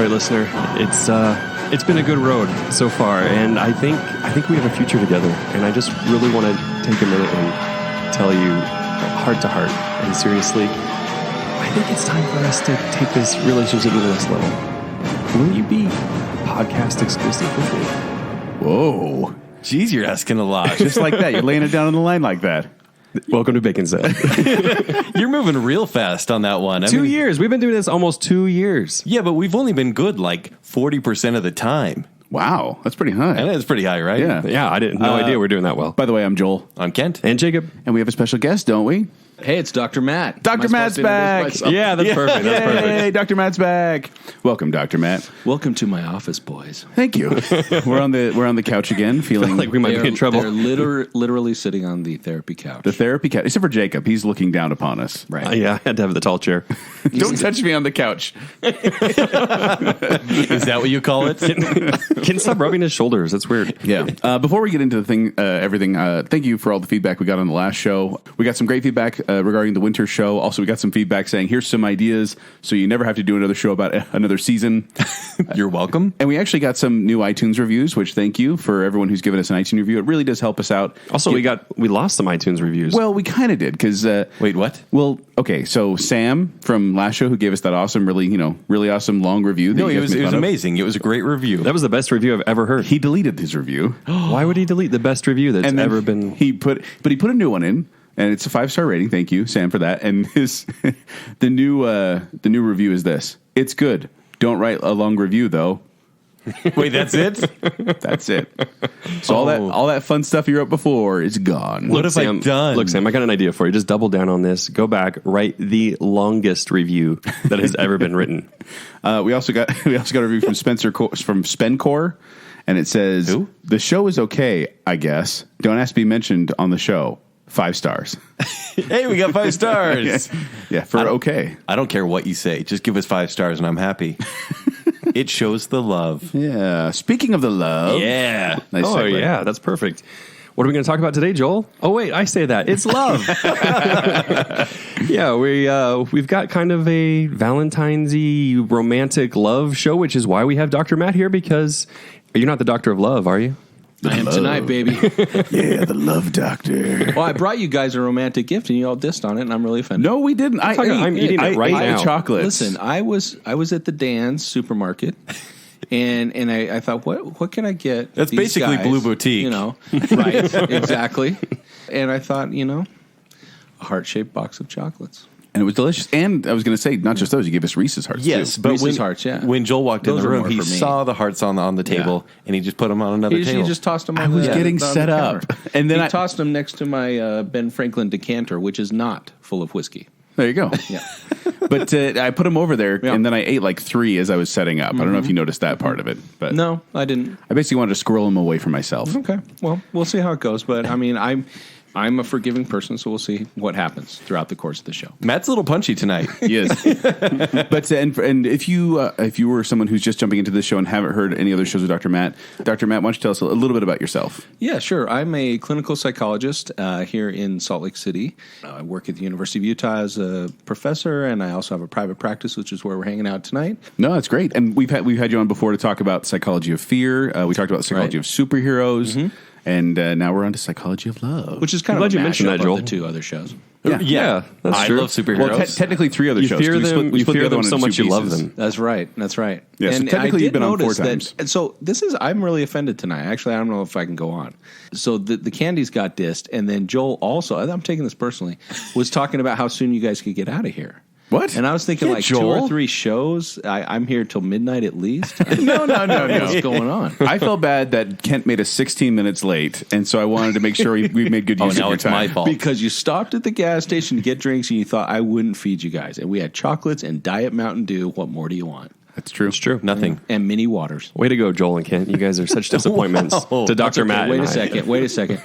sorry, listener. It's been a good road so far, and I think we have a future together. And I just really want to take a minute and tell you, heart to heart and seriously, I think it's time for us to take this relationship to the next level. Will you be podcast exclusive with me? Whoa. Jeez, you're asking a lot. Just like that. You're laying it down on the line like that. Welcome to Baconsale. You're moving real fast on that one. 2 years. We've been doing this almost 2 years. Yeah, but we've only been good like 40% of the time. Wow. That's pretty high. And it's pretty high, right? Yeah. Yeah, I didn't. No idea we're doing that well. By the way, I'm Joel. I'm Kent. And Jacob. And we have a special guest, don't we? Hey, it's Dr. Matt. Dr. Matt's back. Yeah, that's perfect. That's perfect. Hey, Dr. Matt's back. Welcome, Dr. Matt. Welcome to my office, boys. Thank you. We're on the couch again, feeling Like we might be in trouble. They're literally sitting on the therapy couch. the therapy couch. Except for Jacob, he's looking down upon us. Right. Yeah, I had to have the tall chair. Don't touch me on the couch. Is that what you call it? Can stop rubbing his shoulders. That's weird. Yeah. Before we get into the thing, everything, thank you for all the feedback we got on the last show. We got some great feedback regarding the winter show. Also, we got some feedback saying, here's some ideas so you never have to do another show about another season. You're welcome. And we actually got some new iTunes reviews, which thank you for everyone who's given us an iTunes review. It really does help us out. Also, we lost some iTunes reviews. Well, we kind of did because Wait, what? Well, okay, so Sam from last show who gave us that awesome, really awesome long review. That No, you it guys was made fun of. amazing. It was a great review. that was the best review I've ever heard. He deleted his review. Why would he delete the best review that's And then ever been? He put a new one in, and it's a 5-star rating. Thank you, Sam, for that. And the new review is this: it's good. Don't write a long review though. Wait, that's it? That's it. So all that fun stuff you wrote before is gone. What have I done? Look, Sam, I got an idea for you. Just double down on this. Go back, write the longest review that has ever been written. We also got a review from from Spencore, and it says, Who? The show is okay, I guess. Don't ask to be mentioned on the show. 5 stars. Hey, we got 5 stars. Yeah, for okay. I don't care what you say. Just give us 5 stars and I'm happy. It shows the love. Yeah. Speaking of the love. Yeah. Nice Oh, segue. yeah, that's perfect. What are we going to talk about today, Joel? Oh, wait, I say that. It's love. Yeah, we've got kind of a Valentine's-y romantic love show, which is why we have Dr. Matt here, because you're not the doctor of love, are you? I am tonight, baby. Yeah, the love doctor. Well, I brought you guys a romantic gift, and you all dissed on it, and I'm really offended. No, we didn't. I'm eating it right I ate now. chocolates. Listen, I was at the Dan's supermarket, and I thought, what can I get? That's these basically guys? Blue Boutique. You know, right? Exactly. And I thought, a heart-shaped box of chocolates. And it was delicious. And I was going to say, not just those, you gave us Reese's Hearts, Yes, too. but Reese's Hearts, yeah. when Joel walked Those in the are room, more he for me. saw the hearts on the table, and he just put them on another He table. just tossed them on I was the getting on the set up. counter. And then he I tossed them next to my Ben Franklin decanter, which is not full of whiskey. There you go. Yeah. But I put them over there, Yeah. and then I ate like 3 as I was setting up. I don't know if you noticed that part of it. But No, I didn't. I basically wanted to squirrel them away from myself. Okay. Well, we'll see how it goes. But I mean, I'm a forgiving person, so we'll see what happens throughout the course of the show. Matt's a little punchy tonight. Yes. But and if you were someone who's just jumping into this show and haven't heard any other shows with Dr. Matt, why don't you tell us a little bit about yourself? Yeah, sure. I'm a clinical psychologist here in Salt Lake City. I work at the University of Utah as a professor, and I also have a private practice, which is where we're hanging out tonight. No, that's great. And we've had you on before to talk about psychology of fear. We talked about psychology Right. of superheroes. And now we're on to psychology of love. Which is kind I'm of glad a you mentioned mashup that, Joel. of the 2 other shows. Yeah, that's I true. love superheroes. Well, technically 3 other You shows. fear 'cause them. we You split the fear other them one so into 2 much you love pieces. them. That's right. That's right. Yeah, so And technically I you've did been on 4 notice times. And so I'm really offended tonight. Actually, I don't know if I can go on. So the candies got dissed, and then Joel also, I'm taking this personally, was talking about how soon you guys could get out of here. What? And I was thinking Yeah, like 2 Joel. or 3 shows. I'm here till midnight at least. No. What's going on? I felt bad that Kent made us 16 minutes late, and so I wanted to make sure we made good use of now your it's time. my fault. Because you stopped at the gas station to get drinks, and you thought I wouldn't feed you guys. And we had chocolates and Diet Mountain Dew. What more do you want? That's true. It's true. Nothing. And mini waters. Way to go, Joel and Kent. You guys are such disappointments to Dr. Matt. Wait and a I. second.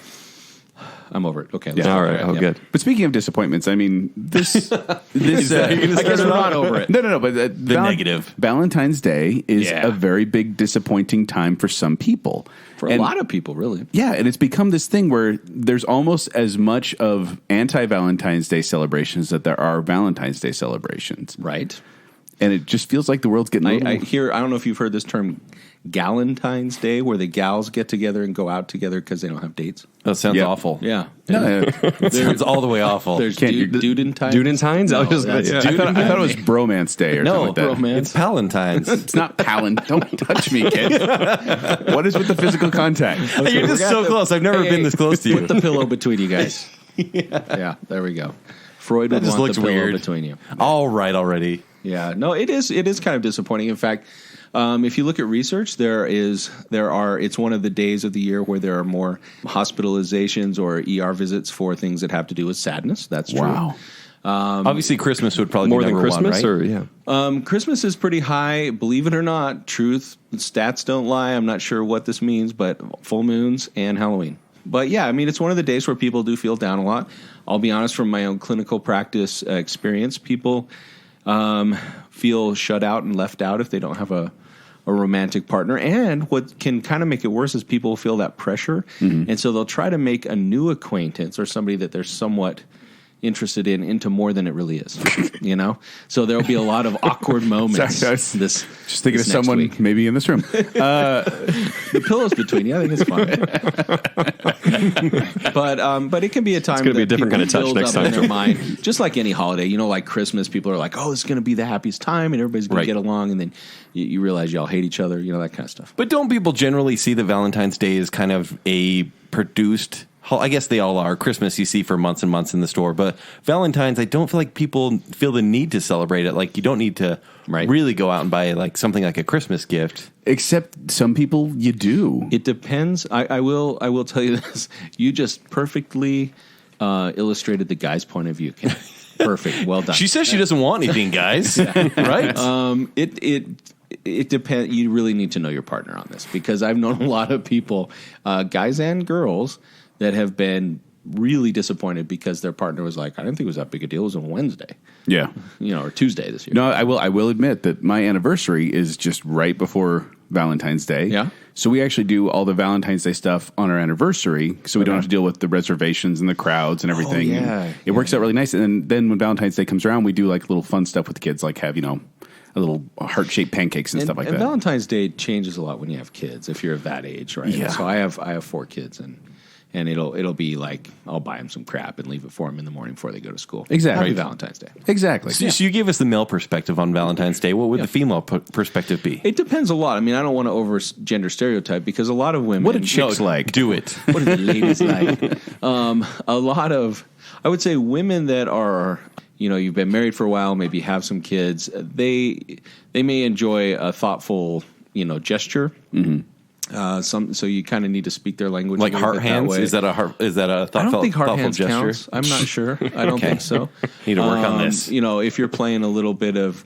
I'm over it. Okay. let's All go. right. Oh, Yeah. good. But speaking of disappointments, I mean, this I guess we're not over it. No, but the negative. Valentine's Day is Yeah. a very big disappointing time for some people. For a lot of people, really. Yeah, and it's become this thing where there's almost as much of anti-Valentine's Day celebrations that there are Valentine's Day celebrations. Right. and it just feels like the world's getting a little... I don't know if you've heard this term, Galentine's Day, where the gals get together and go out together because they don't have dates. That sounds Yeah. awful. Yeah. It sounds all the way awful. There's Can't- Dudentines. Dudentines? I was just- that's yeah. I thought it was bromance day or No, something like that. bromance. It's Palentine's. It's not Palin. Don't touch me, kid. What is with the physical contact? You're just so close. I've never been this close to you. Put the pillow between you guys. Yeah, there we go. Freud would That just want looks the pillow weird. between you. All right already. Yeah, no, it is kind of disappointing. In fact, if you look at research, it's one of the days of the year where there are more hospitalizations or ER visits for things that have to do with sadness. That's true. Wow. Obviously, Christmas would probably More be than number Christmas, one, right? or yeah. Christmas is pretty high, believe it or not. Truth, stats don't lie. I'm not sure what this means, but full moons and Halloween. But yeah, I mean, it's one of the days where people do feel down a lot. I'll be honest, from my own clinical practice experience, people feel shut out and left out if they don't have a romantic partner. And what can kind of make it worse is people feel that pressure. And so they'll try to make a new acquaintance or somebody that they're somewhat interested in into more than it really is, you know? So there'll be a lot of awkward moments. Sorry, I was this Just thinking of this next someone week. maybe in this room. The pillows between you, I think it's fun. But it can be a time gonna be a that different kind of people touch build next up in time. their mind, just like any holiday. You know, like Christmas, people are like, "Oh, this is going to be the happiest time, and everybody's going Right. to get along," and then you realize y'all hate each other. You know, that kind of stuff. But don't people generally see that Valentine's Day is kind of a produced? I guess they all are. Christmas you see for months and months in the store, but Valentine's, I don't feel like people feel the need to celebrate it. Like you don't need to Right. really go out and buy like something like a Christmas gift. Except some people you do. It depends. I will tell you this. You just perfectly illustrated the guy's point of view, Ken. Perfect. Well done. She says she doesn't want anything, guys. Right? It depends. You really need to know your partner on this, because I've known a lot of people, guys and girls, that have been really disappointed because their partner was like, "I didn't think it was that big a deal. It was on Wednesday, Yeah. or Tuesday this year." No, I will admit that my anniversary is just right before Valentine's Day. Yeah. So we actually do all the Valentine's Day stuff on our anniversary, so we don't have to deal with the reservations and the crowds and everything. yeah. And it works out really nice. And then when Valentine's Day comes around, we do like little fun stuff with the kids, like have, a little heart-shaped pancakes and stuff like and that. Valentine's Day changes a lot when you have kids, if you're of that age, right? Yeah. So I have 4 kids, and it'll be like I'll buy them some crap and leave it for them in the morning before they go to school. Exactly. Happy Valentine's Day. Exactly. So you gave us the male perspective on Valentine's Day. What would the female perspective be? It depends a lot. I mean, I don't want to over gender stereotype, because a lot of women. What do chicks like? Do it. What do the ladies like? A lot of, I would say, women that are, you've been married for a while, maybe have some kids. They may enjoy a thoughtful, gesture. Mm-hmm. So you kind of need to speak their language, Like a little heart bit that hands? way. Is that a I don't think heart thoughtful hands gesture? counts. I'm not sure. I don't think so. Need to work on this. If you're playing a little bit of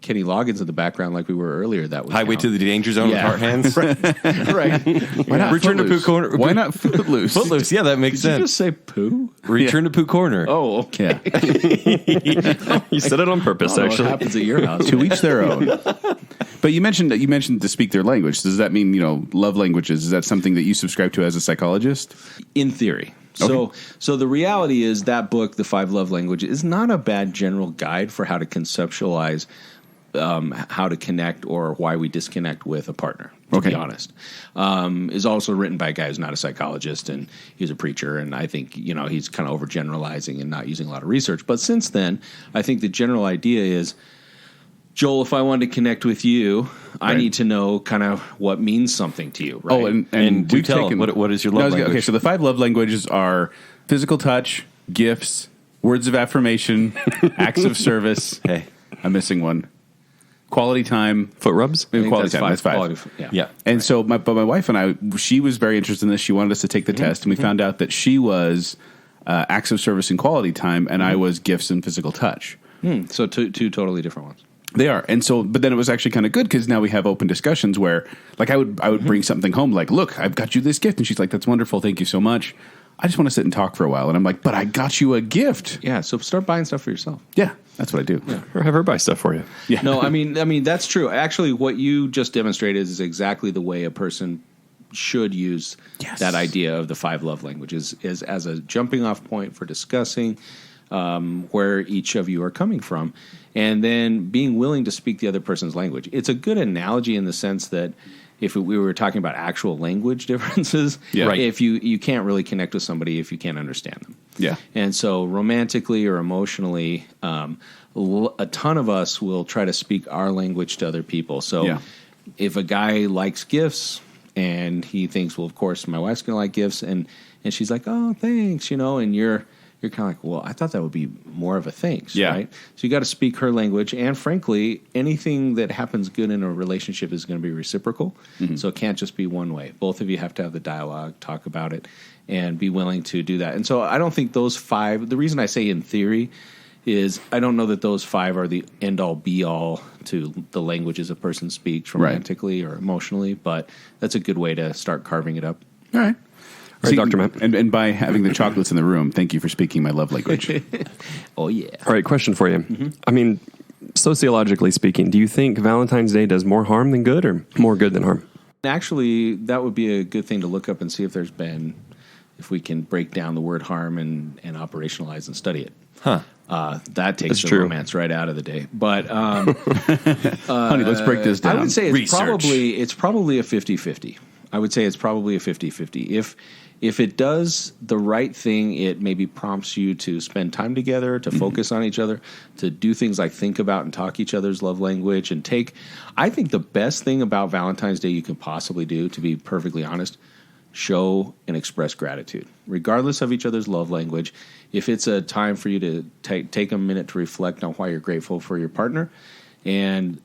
Kenny Loggins in the background, like we were earlier, that would Highway count. to the danger zone Yeah. with heart hands. right. Why not Return to Footloose? Pooh Corner. Why not Footloose? Footloose. Yeah, that makes Did you sense. just say poo? Return to Pooh Corner. Oh, okay. Yeah. You said it on purpose, I don't know actually. what happens at your house? To each their own. But you mentioned to speak their language. Does that mean, love languages? Is that something that you subscribe to as a psychologist? In theory. So the reality is that book, The 5 Love Languages, is not a bad general guide for how to conceptualize how to connect or why we disconnect with a partner, to be honest. Is also written by a guy who's not a psychologist, and he's a preacher, and I think, he's kind of overgeneralizing and not using a lot of research. But since then, I think the general idea is, Joel, if I wanted to connect with you, I need to know kind of what means something to you, right? Oh, and do we've tell. taken What is your love language? Okay, so the 5 love languages are physical touch, gifts, words of affirmation, acts of service. Hey. I'm missing one. Quality time. Foot rubs? Maybe I think quality time. That's 5. Quality, yeah. Yeah. And so my wife and I, she was very interested in this. She wanted us to take the test, and we found out that she was acts of service and quality time, and I was gifts and physical touch. So two totally different ones. They are. And so, but then it was actually kind of good because now we have open discussions where, like, I would bring something home, like, look, I've got you this gift. And she's like, that's wonderful. Thank you so much. I just want to sit and talk for a while. And I'm like, but I got you a gift. Yeah, so start buying stuff for yourself. Yeah, that's what I do. Yeah. Or have her buy stuff for you. Yeah. No, I mean that's true. Actually, what you just demonstrated is exactly the way a person should use Yes. that idea of the 5 love languages is as a jumping off point for discussing where each of you are coming from, and then being willing to speak the other person's language. It's a good analogy in the sense that if we were talking about actual language differences, Right. if you can't really connect with somebody if you can't understand them. Yeah. And so romantically or emotionally, a ton of us will try to speak our language to other people. So if a guy likes gifts and he thinks, well, of course, my wife's going to like gifts, and she's like, oh, thanks, and you're kind of like, well, I thought that would be more of a thanks, right? So you got to speak her language, and frankly, anything that happens good in a relationship is going to be reciprocal. So it can't just be one way. Both of you have to have the dialogue, talk about it, and be willing to do that. And so I don't think those 5, the reason I say in theory is I don't know that those 5 are the end-all, be-all to the languages a person speaks romantically or emotionally, but that's a good way to start carving it up. All right. All right, Dr. Matt. And by having the chocolates in the room, thank you for speaking my love language. Oh, yeah. All right, question for you. I mean, sociologically speaking, do you think Valentine's Day does more harm than good or more good than harm? Actually, that would be a good thing to look up and see if if we can break down the word harm and operationalize and study it. That takes the romance right out of the day. But honey, let's break this down. I would say it's Research. probably a 50-50. I would say it's probably a 50-50. If it does the right thing, it maybe prompts you to spend time together, to focus on each other, to do things like think about and talk each other's love language, and I think the best thing about Valentine's Day you can possibly do, to be perfectly honest, show and express gratitude, regardless of each other's love language. If it's a time for you to take a minute to reflect on why you're grateful for your partner, and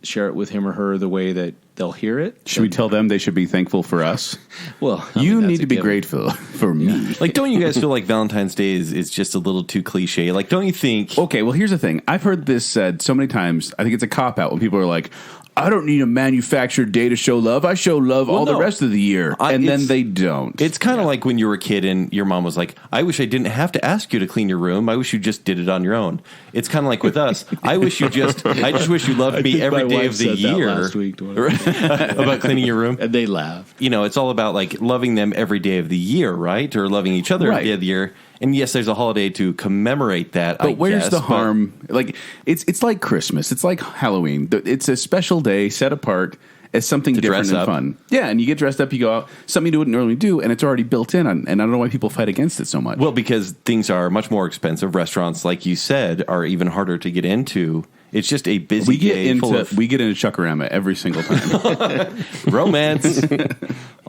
share it with him or her the way that they'll hear it. Should we tell them they should be thankful for us? Well, you need to be grateful for me. Like, don't you guys feel like Valentine's Day is just a little too cliche? Like, don't you think? Okay, well, here's the thing. I've heard this said so many times. I think it's a cop-out when people are like, I don't need a manufactured day to show love. I show love the rest of the year. And then they don't. It's kind of like when you were a kid and your mom was like, I wish I didn't have to ask you to clean your room. I wish you just did it on your own. It's kind of like with us. I just wish you loved me every day of the year. Last week about cleaning your room. And they laughed. It's all about like loving them every day of the year, right? Or loving each other every day of the year. And yes, there's a holiday to commemorate that. But where's the harm? Like it's like Christmas. It's like Halloween. It's a special day set apart as something different and fun. Yeah, and you get dressed up. You go out, something you wouldn't normally do, and it's already built in. And I don't know why people fight against it so much. Well, because things are much more expensive. Restaurants, like you said, are even harder to get into. It's just a busy day. We get into Chuckarama every single time. Romance.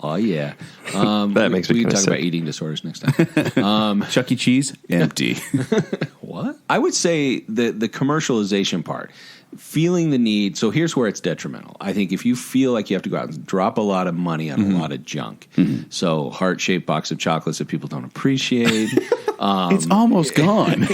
Oh, yeah. That makes me we can talk sick. about eating disorders next time. Chuck E. Cheese, empty. What? I would say the commercialization part, feeling the need. So here's where it's detrimental. I think if you feel like you have to go out and drop a lot of money on a lot of junk, so heart-shaped box of chocolates that people don't appreciate. It's almost gone.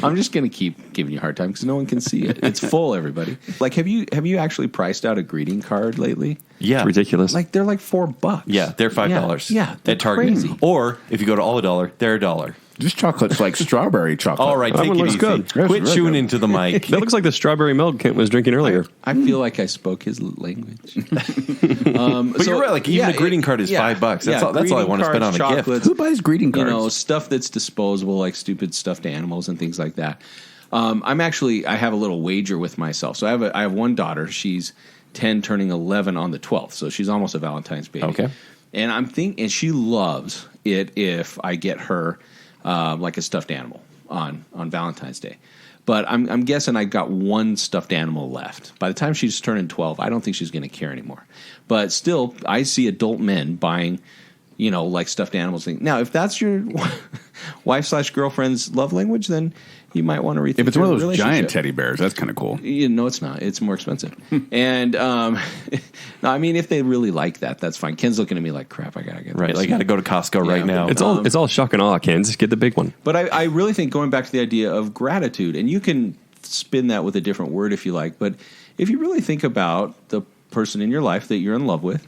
I'm just going to keep giving you a hard time because no one can see it. It's full, everybody. Like, have you actually priced out a greeting card lately? Yeah. It's ridiculous. Like, they're like $4. Yeah, they're $5. Yeah, they're at Target. crazy. Or if you go to All $1, they're $1. This chocolate's like strawberry chocolate. All right, That take one it looks easy. good. Quit chewing into the mic. That looks like the strawberry milk Kent was drinking earlier. I feel like I spoke his language. But you're right. Like even the greeting card is $5. That's all I want to spend on a gift. Who buys greeting cards? Stuff that's disposable, like stupid stuffed animals and things like that. I have a little wager with myself. So I have one daughter. She's 10, turning 11 on the 12th. So she's almost a Valentine's baby. Okay. And she loves it if I get her like a stuffed animal on Valentine's Day. But I'm guessing I got one stuffed animal left. By the time she's turning 12, I don't think she's going to care anymore. But still, I see adult men buying, like stuffed animals. Now, if that's your wife/girlfriend's love language, then you might want to rethink. If it's one of those relationship. giant teddy bears, that's kind of cool. No, it's not. It's more expensive. And no, I mean, if they really like that, that's fine. Ken's looking at me like, crap, I gotta get Right, this. I got to go to Costco right now. It's all shock and awe, Ken. Just get the big one. But I really think going back to the idea of gratitude, and you can spin that with a different word if you like, but if you really think about the person in your life that you're in love with,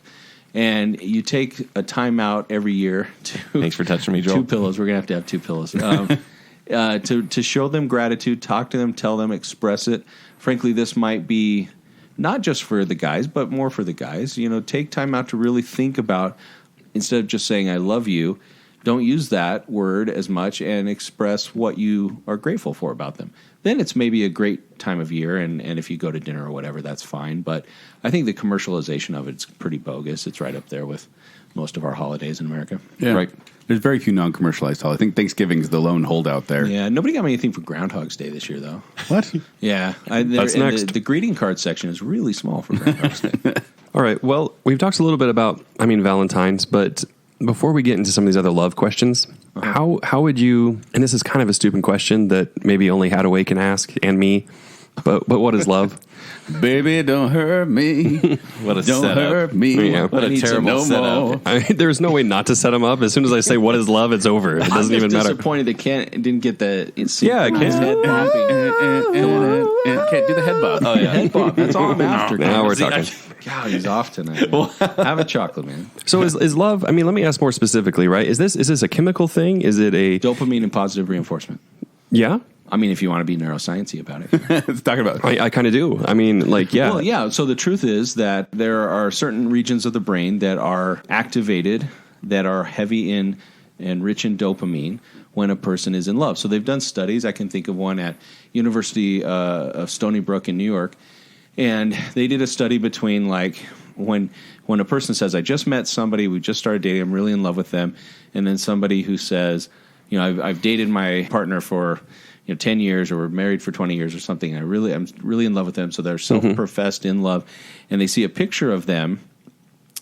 and you take a time out every year to... Thanks for touching me, Joel. 2 pillows. We're going to have 2 pillows. To show them gratitude, talk to them, tell them, express it. Frankly, this might be not just for the guys, but more for the guys. Take time out to really think about, instead of just saying, I love you, don't use that word as much and express what you are grateful for about them. Then it's maybe a great time of year, and if you go to dinner or whatever, that's fine. But I think the commercialization of it's pretty bogus. It's right up there with most of our holidays in America. Yeah. Right. There's very few non-commercialized holidays. I think Thanksgiving's the lone holdout there. Yeah, nobody got me anything for Groundhog's Day this year, though. What? Yeah. That's next. The greeting card section is really small for Groundhog's Day. All right. Well, we've talked a little bit about, Valentine's, but before we get into some of these other love questions, how would you, and this is kind of a stupid question that maybe only Hadaway can ask, and me, but what is love? Baby, don't hurt me. What a Don't setup. hurt me. Yeah. What I a need to terrible know setup. more. There's no way not to set him up. As soon as I say what is love, it's over. It doesn't I'm even just matter. disappointed that Kent didn't get the Yeah, Kent. head bobbing. Can't do the head bob. Oh, yeah. Head bob. That's all I'm after. Now we're See, talking. God, he's off tonight. Have a chocolate, man. So is love? Let me ask more specifically. Right? Is this a chemical thing? Is it a Dopamine and positive reinforcement. yeah? I mean, if you want to be neuroscience-y about it. Let's talk about it. I kind of do. Yeah. Well, yeah. So the truth is that there are certain regions of the brain that are activated, that are heavy in and rich in dopamine when a person is in love. So they've done studies. I can think of one at University of Stony Brook in New York, and they did a study between like when a person says, "I just met somebody, we just started dating, I'm really in love with them," and then somebody who says, I've dated my partner for 10 years, or we're married for 20 years or something. I'm really in love with them. So they're self-professed in love, and they see a picture of them.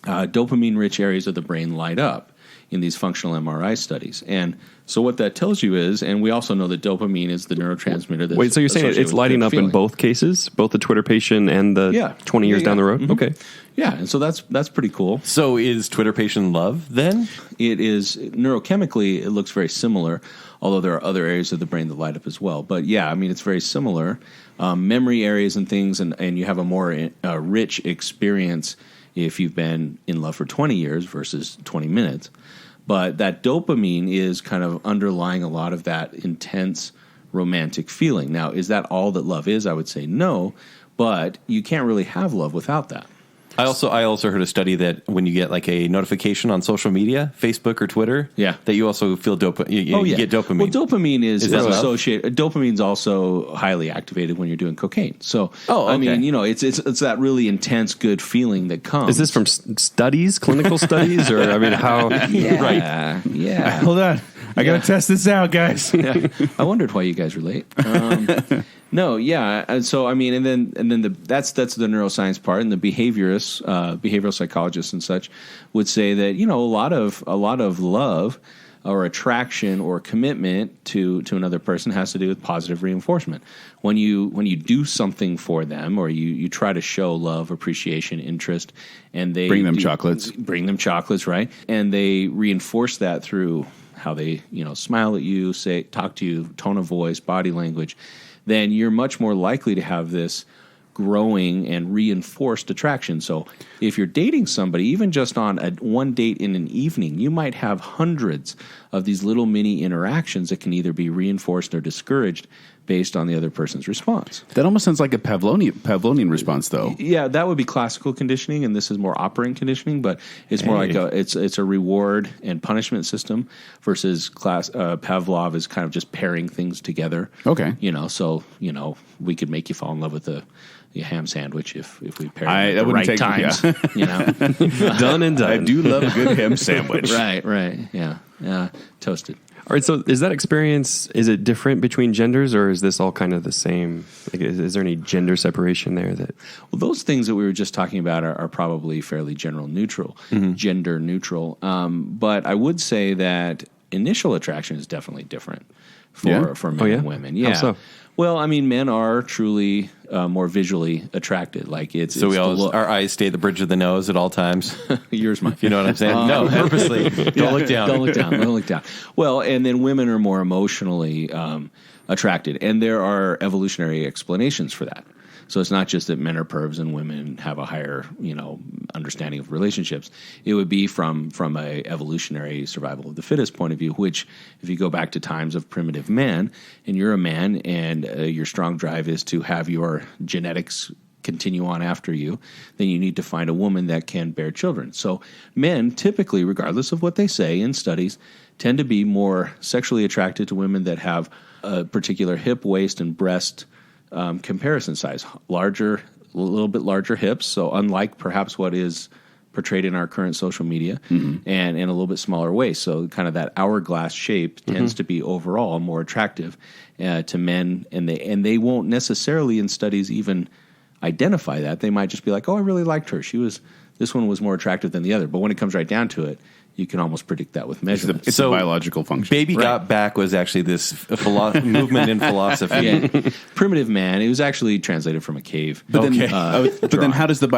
Dopamine-rich areas of the brain light up in these functional MRI studies. And so what that tells you is, and we also know that dopamine is the neurotransmitter. That's Wait, so you're saying associated it's with lighting good up in feeling. both cases, both the Twitter patient and the 20 years down the road? Mhm. Okay. Yeah, and so that's pretty cool. So is Twitter patient love then? It is neurochemically, it looks very similar, although there are other areas of the brain that light up as well. But yeah, it's very similar. Memory areas and things, and you have a more rich experience if you've been in love for 20 years versus 20 minutes. But that dopamine is kind of underlying a lot of that intense romantic feeling. Now, is that all that love is? I would say no, but you can't really have love without that. I also heard a study that when you get like a notification on social media, Facebook or Twitter, Yeah. that you also feel you get dopamine. Well, dopamine is that love? associated. Dopamine's also highly activated when you're doing cocaine. So, Oh, okay. it's that really intense, good feeling that comes. Is this from studies, clinical studies, or how? Yeah, yeah. Hold on. I got to test this out, guys. Yeah. I wondered why you guys relate. No, yeah. And so and then that's the neuroscience part, and the behavioral psychologists and such would say that a lot of love or attraction or commitment to another person has to do with positive reinforcement. When you do something for them, or you try to show love, appreciation, interest, and they Bring them chocolates, right? And they reinforce that through how they smile at you, talk to you, tone of voice, body language, then you're much more likely to have this growing and reinforced attraction. So if you're dating somebody, even just on one date in an evening, you might have hundreds of these little mini interactions that can either be reinforced or discouraged based on the other person's response. That almost sounds like a Pavlovian response, though. Yeah, that would be classical conditioning, and this is more operant conditioning. But it's more like it's a reward and punishment system versus Pavlov is kind of just pairing things together. Okay, so we could make you fall in love with the ham sandwich if we pair that them at the wouldn't right take- times. Done and done. I do love a good ham sandwich. Right, yeah, toasted. All right, so is that experience, is it different between genders, or is this all kind of the same? Like, is there any gender separation there? Well, those things that we were just talking about are probably fairly gender neutral. But I would say that initial attraction is definitely different for men and women. Yeah. How so? Well, men are truly more visually attracted. Like So our eyes stay at the bridge of the nose at all times. Yours might. You know what I'm saying? No, purposely. Don't look down. Don't look down. Well, and then women are more emotionally attracted, and there are evolutionary explanations for that. So it's not just that men are pervs and women have a higher, understanding of relationships. It would be from a evolutionary survival of the fittest point of view, which if you go back to times of primitive man, and you're a man and your strong drive is to have your genetics continue on after you, then you need to find a woman that can bear children. So men typically, regardless of what they say in studies, tend to be more sexually attracted to women that have a particular hip, waist, and breast comparison size. Larger, a little bit larger hips, so unlike perhaps what is portrayed in our current social media, and a little bit smaller waist. So kind of that hourglass shape tends to be overall more attractive to men, and they won't necessarily in studies even identify that. They might just be like, oh, I really liked her. This one was more attractive than the other. But when it comes right down to it, you can almost predict that with measurements. It's a biological function. Baby got back was actually this movement in philosophy. Yeah. Primitive man. It was actually translated from a cave. But then how does the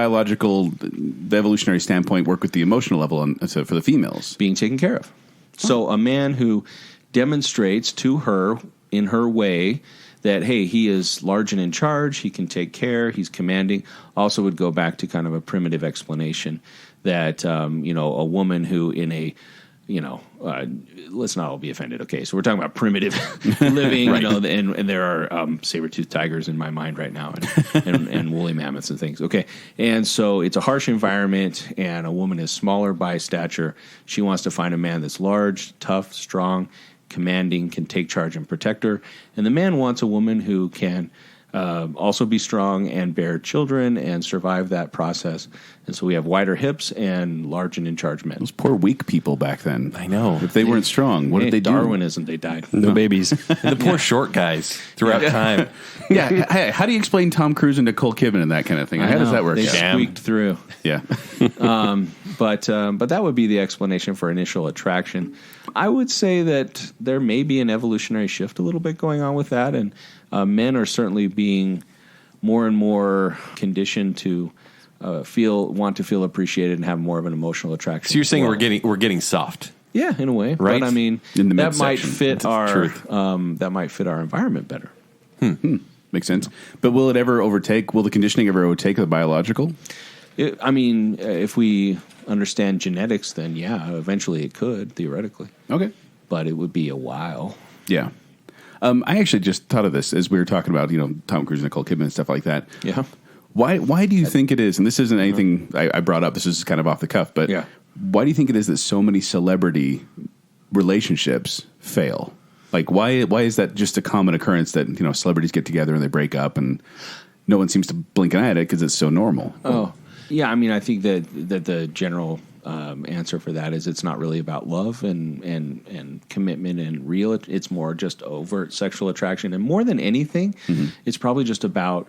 evolutionary standpoint work with the emotional level for the females? Being taken care of. So a man who demonstrates to her in her way that, hey, he is large and in charge, he can take care, he's commanding, also would go back to kind of a primitive explanation that, a woman who in a, let's not all be offended, okay? So we're talking about primitive living, right. And there are saber-toothed tigers in my mind right now and woolly mammoths and things, okay? And so it's a harsh environment, and a woman is smaller by stature. She wants to find a man that's large, tough, strong, commanding, can take charge and protect her. And the man wants a woman who can also be strong and bear children and survive that process. And so we have wider hips and large and in charge men. Those poor weak people back then. I know. If they weren't strong, what did they do? Darwinism, they died. No babies. The poor short guys throughout time. Yeah. Hey, how do you explain Tom Cruise and Nicole Kidman and that kind of thing? How does that work? They squeaked through. Yeah. But that would be the explanation for initial attraction. I would say that there may be an evolutionary shift a little bit going on with that, and men are certainly being more and more conditioned to want to feel appreciated and have more of an emotional attraction. So you're saying we're getting soft? Yeah, in a way, right? But I mean, that might fit our environment better. Makes sense. But will the conditioning ever overtake the biological? If we understand genetics, then yeah, eventually it could, theoretically. Okay. But it would be a while. Yeah. I actually just thought of this as we were talking about, Tom Cruise, Nicole Kidman, and stuff like that. Yeah. Why do you think it is, and this isn't anything I brought up, this is kind of off the cuff, but yeah. Why do you think it is that so many celebrity relationships fail? Like, why is that just a common occurrence that, celebrities get together and they break up and no one seems to blink an eye at it because it's so normal? Oh, yeah. I think that the general answer for that is it's not really about love and commitment and real. It's more just overt sexual attraction. And more than anything, it's probably just about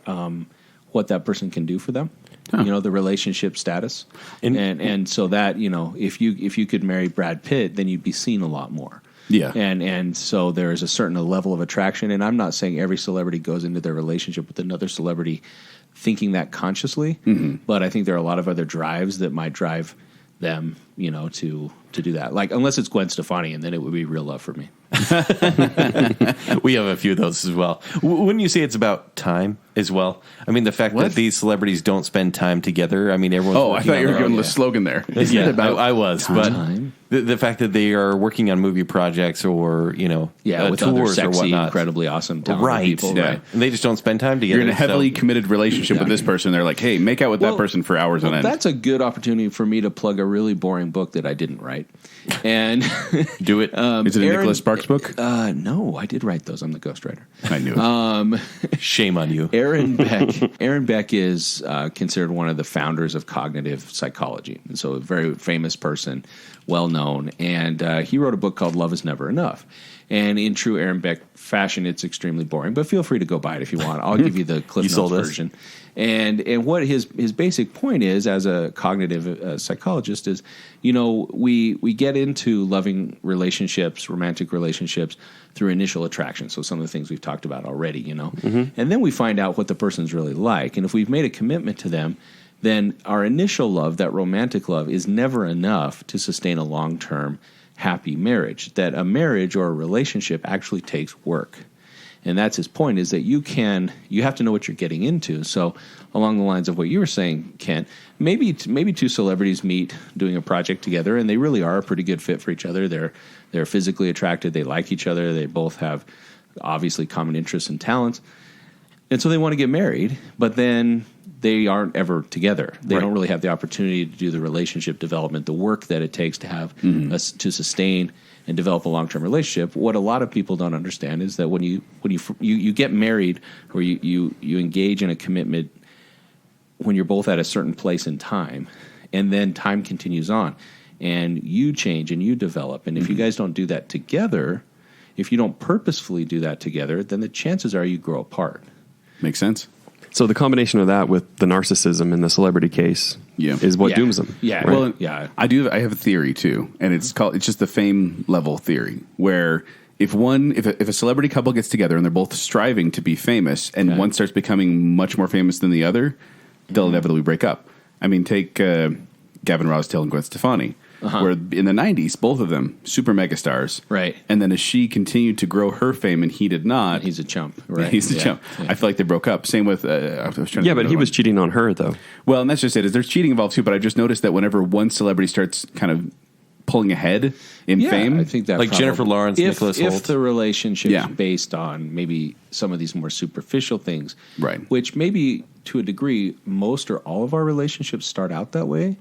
what that person can do for them. Huh. The relationship status. And so that, if you could marry Brad Pitt, then you'd be seen a lot more. Yeah. And so there is a certain level of attraction. And I'm not saying every celebrity goes into their relationship with another celebrity thinking that consciously, but I think there are a lot of other drives that might drive them, to do that. Like, unless it's Gwen Stefani, and then it would be real love for me. We have a few of those as well. Wouldn't you say it's about time as well? I mean, the fact that these celebrities don't spend time together. I mean, everyone's. Oh, I thought you were giving the slogan there. Yeah, I was, time? But the fact that they are working on movie projects or with tours other sexy, or whatnot, incredibly awesome, talented people, right? And they just don't spend time together. You're in a heavily committed relationship with this person. They're like, hey, make out with that person for hours on end. That's a good opportunity for me to plug a really boring book that I didn't write. And do it. Is it a Nicholas Sparks book? No, I did write those. I'm the ghostwriter. I knew it. Shame on you. Aaron Beck is considered one of the founders of cognitive psychology. And so a very famous person, well known. And he wrote a book called Love Is Never Enough. And in true Aaron Beck fashion, it's extremely boring. But feel free to go buy it if you want. I'll give you the Cliff Notes version. And what his basic point is, as a cognitive psychologist, is we get into loving relationships, romantic relationships, through initial attraction. So some of the things we've talked about already, and then we find out what the person's really like. And if we've made a commitment to them, then our initial love, that romantic love, is never enough to sustain a long-term happy marriage. That a marriage or a relationship actually takes work. And that's his point, is that you have to know what you're getting into. So along the lines of what you were saying, Kent, maybe two celebrities meet doing a project together, and they really are a pretty good fit for each other. They're physically attracted. They like each other. They both have obviously common interests and talents. And so they want to get married, but then they aren't ever together. They don't really have the opportunity to do the relationship development, the work that it takes to have us to sustain and develop a long-term relationship. What a lot of people don't understand is that when you get married or you engage in a commitment when you're both at a certain place in time, and then time continues on, and you change and you develop. And if you guys don't do that together, if you don't purposefully do that together, then the chances are you grow apart. Makes sense. So the combination of that with the narcissism in the celebrity case is what dooms them. Yeah. Right? Well, Yeah. I have a theory too, and it's just the fame level theory, where if a celebrity couple gets together and they're both striving to be famous, and one starts becoming much more famous than the other, they'll inevitably break up. I mean, take Gavin Rossdale and Gwen Stefani. Where in the 90s, both of them, super megastars. Right. And then as she continued to grow her fame and he did not. He's a chump. Right. He's a chump. Yeah. I feel like they broke up. Same with, I was trying to but he was cheating on her, though. Well, and that's just it. There's cheating involved too, but I just noticed that whenever one celebrity starts kind of pulling ahead in fame. I think that Like Jennifer Lawrence, Nicholas Hoult. If the relationship Yeah. is based on maybe some of these more superficial things, Right. Which maybe to a degree, most or all of our relationships start out that way,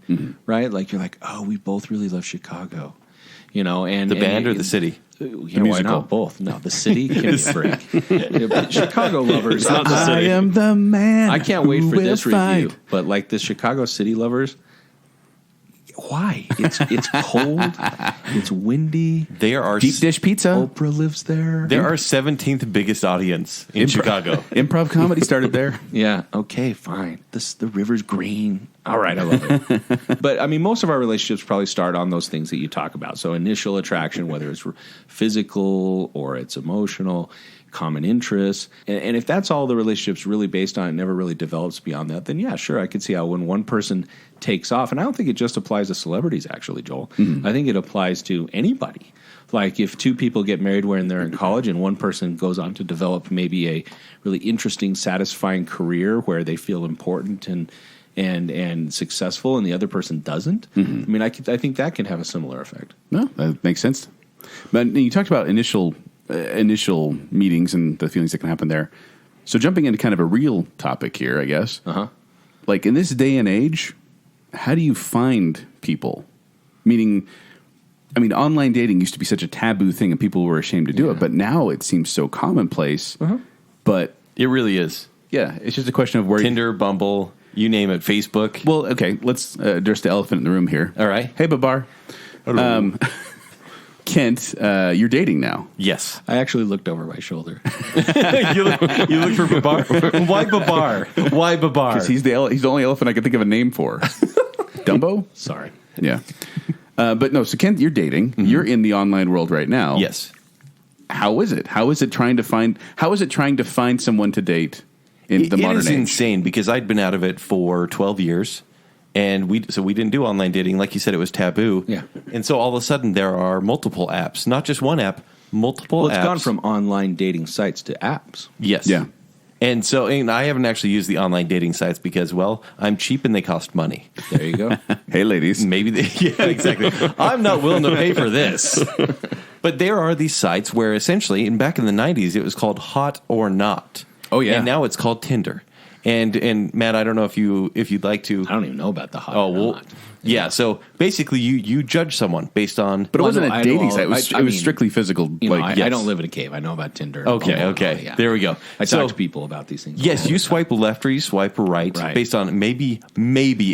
right? Like you're like, oh, we both really love Chicago, and The band or the city? Yeah, why musical. not both? No, the city can be break. Chicago lovers. not the city. I am the man. I can't wait who for will this fight. review, but like the Chicago city lovers. Why? It's cold. It's windy. They are our Deep dish pizza. Oprah lives there. They're our 17th biggest audience in Chicago. Improv comedy started there. Yeah. Okay. Fine. The river's green. All right. I love it. But I mean, most of our relationships probably start on those things that you talk about. So initial attraction, whether it's physical or it's emotional, common interests, and if that's all the relationship's really based on, it never really develops beyond that. Then yeah, sure, I could see how when one person takes off, and I don't think it just applies to celebrities. Actually, Joel, I think it applies to anybody. Like if two people get married when they're in college and one person goes on to develop maybe a really interesting, satisfying career where they feel important and successful, and the other person doesn't. I mean, I think that can have a similar effect. No, that makes sense. But you talked about initial meetings and the feelings that can happen there. So jumping into kind of a real topic here, I guess. Like in this day and age, how do you find people? Meaning, I mean, online dating used to be such a taboo thing and people were ashamed to do it, but now it seems so commonplace. But It really is. yeah, it's just a question of where Tinder, Bumble, you name it, Facebook. Well, okay, let's address the elephant in the room here. All right. Hey, Babar. Kent, you're dating now. Yes. I actually looked over my shoulder. you look for Babar? Why Babar? Why Babar? Because he's the only elephant I can think of a name for. Dumbo? Sorry. Yeah. But no, so Kent, you're dating. You're in the online world right now. Yes. How is it? How is it trying to find someone to date in the modern It is age? insane because I'd been out of it for 12 years. And we didn't do online dating. Like you said, it was taboo. Yeah. And so all of a sudden there are multiple apps, not just one app, multiple Well, it's apps. gone from online dating sites to apps. Yes. Yeah. And so and I haven't actually used the online dating sites because, well, I'm cheap and they cost money. There you go. Hey, ladies. Maybe yeah, exactly. I'm not willing to pay for this. But there are these sites where essentially, and back in the 90s, it was called Hot or Not. Oh, yeah. And now it's called Tinder. And Matt, I don't know if you'd like to. I don't even know about the hot. Oh, or well, not. yeah. So basically, you judge someone based on. But it wasn't no, a I dating know- site. It was, I it was mean, strictly physical. I yes. don't live in a cave. I know about Tinder. Okay, Bumble, okay. yeah. There we go. I So- talk to people about these things. Yes, you swipe left or you swipe right, Right. based on maybe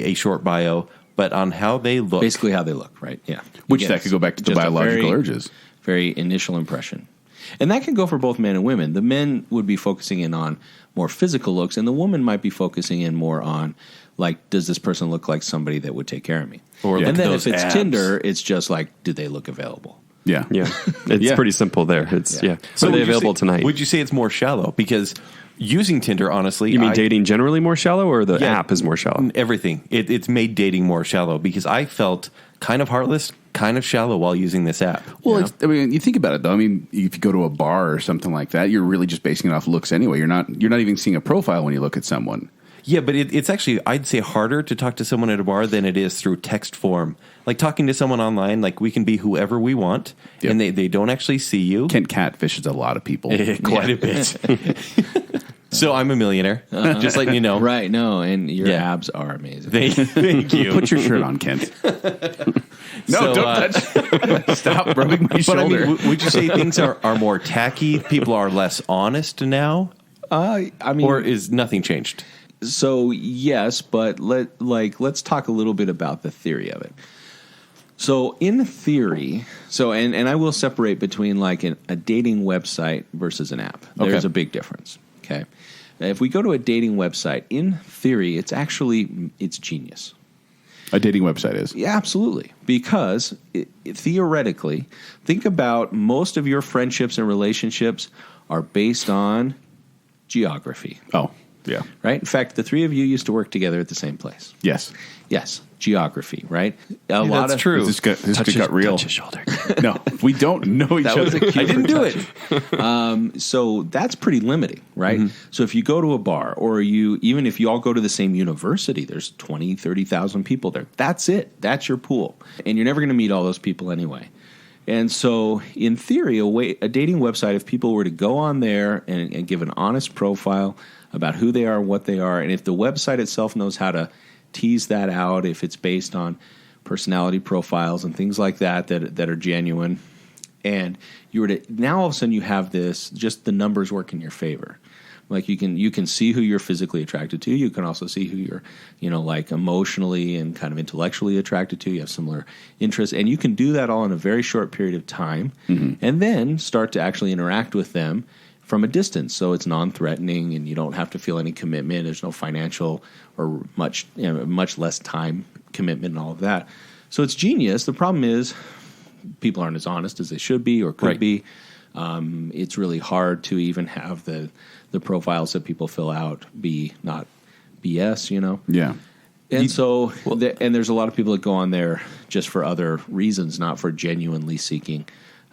a short bio, but on how they look. Basically how they look, right? Yeah. Which Again, that could go back to the just a biological very- urges. Very initial impression. And that can go for both men and women. The men would be focusing in on more physical looks, and the woman might be focusing in more on, like, does this person look like somebody that would take care of me? Or look and at then those if it's abs. Tinder, it's just like, do they look available? Yeah. Yeah. It's Yeah. pretty simple there. It's, yeah. So are would they you available say- tonight? Would you say it's more shallow? Because using Tinder, honestly, You mean dating generally more shallow, or the Yeah. app is more shallow? Everything. It's made dating more shallow because I felt kind of heartless, kind of shallow while using this app. Well, you know? I mean, you think about it though. I mean, if you go to a bar or something like that, you're really just basing it off looks anyway. You're not even seeing a profile when you look at someone. Yeah, but it's actually, I'd say, harder to talk to someone at a bar than it is through text form. Like talking to someone online, like we can be whoever we want, Yep. and they don't actually see you. Kent catfishes a lot of people. Quite a bit. So I'm a millionaire. Just letting you know. Right, no, and your Yeah. abs are amazing. Thank you. Put your shirt on, Kent. No, So, don't touch. Stop rubbing my But I shoulder. mean, would you say things are more tacky? People are less honest now? I mean, Or is nothing changed? so yes, but let's talk a little bit about the theory of it. So in theory, and I will separate between like a dating website versus an app. There's Okay. a big difference. Okay, if we go to a dating website, in theory, it's genius. A dating website is. Yeah, absolutely. Because theoretically, think about most of your friendships and relationships are based on geography, Oh, yeah. right? In fact, the three of you used to work together at the same place. Yes. Yes, geography, right? A lot that's of true. This got real. Touch his shoulder. No, we don't know each That was other. a cue I didn't for do touching. it. So that's pretty limiting, right? So if you go to a bar or even if you all go to the same university, there's 20, 30,000 people there. That's it. That's your pool. And you're never going to meet all those people anyway. And so in theory, a dating website, if people were to go on there and give an honest profile about who they are, what they are, and if the website itself knows how to tease that out, if it's based on personality profiles and things like that are genuine, and you were to now all of a sudden you have this, just the numbers work in your favor. Like you can see who you're physically attracted to. You can also see who you're, like emotionally and kind of intellectually attracted to. You have similar interests, and you can do that all in a very short period of time, and then start to actually interact with them from a distance. So it's non-threatening, and you don't have to feel any commitment. There's no financial or much less time commitment and all of that. So it's genius. The problem is people aren't as honest as they should be or could Right. be. It's really hard to even have the profiles that people fill out be not BS, Yeah. And so, and there's a lot of people that go on there just for other reasons, not for genuinely seeking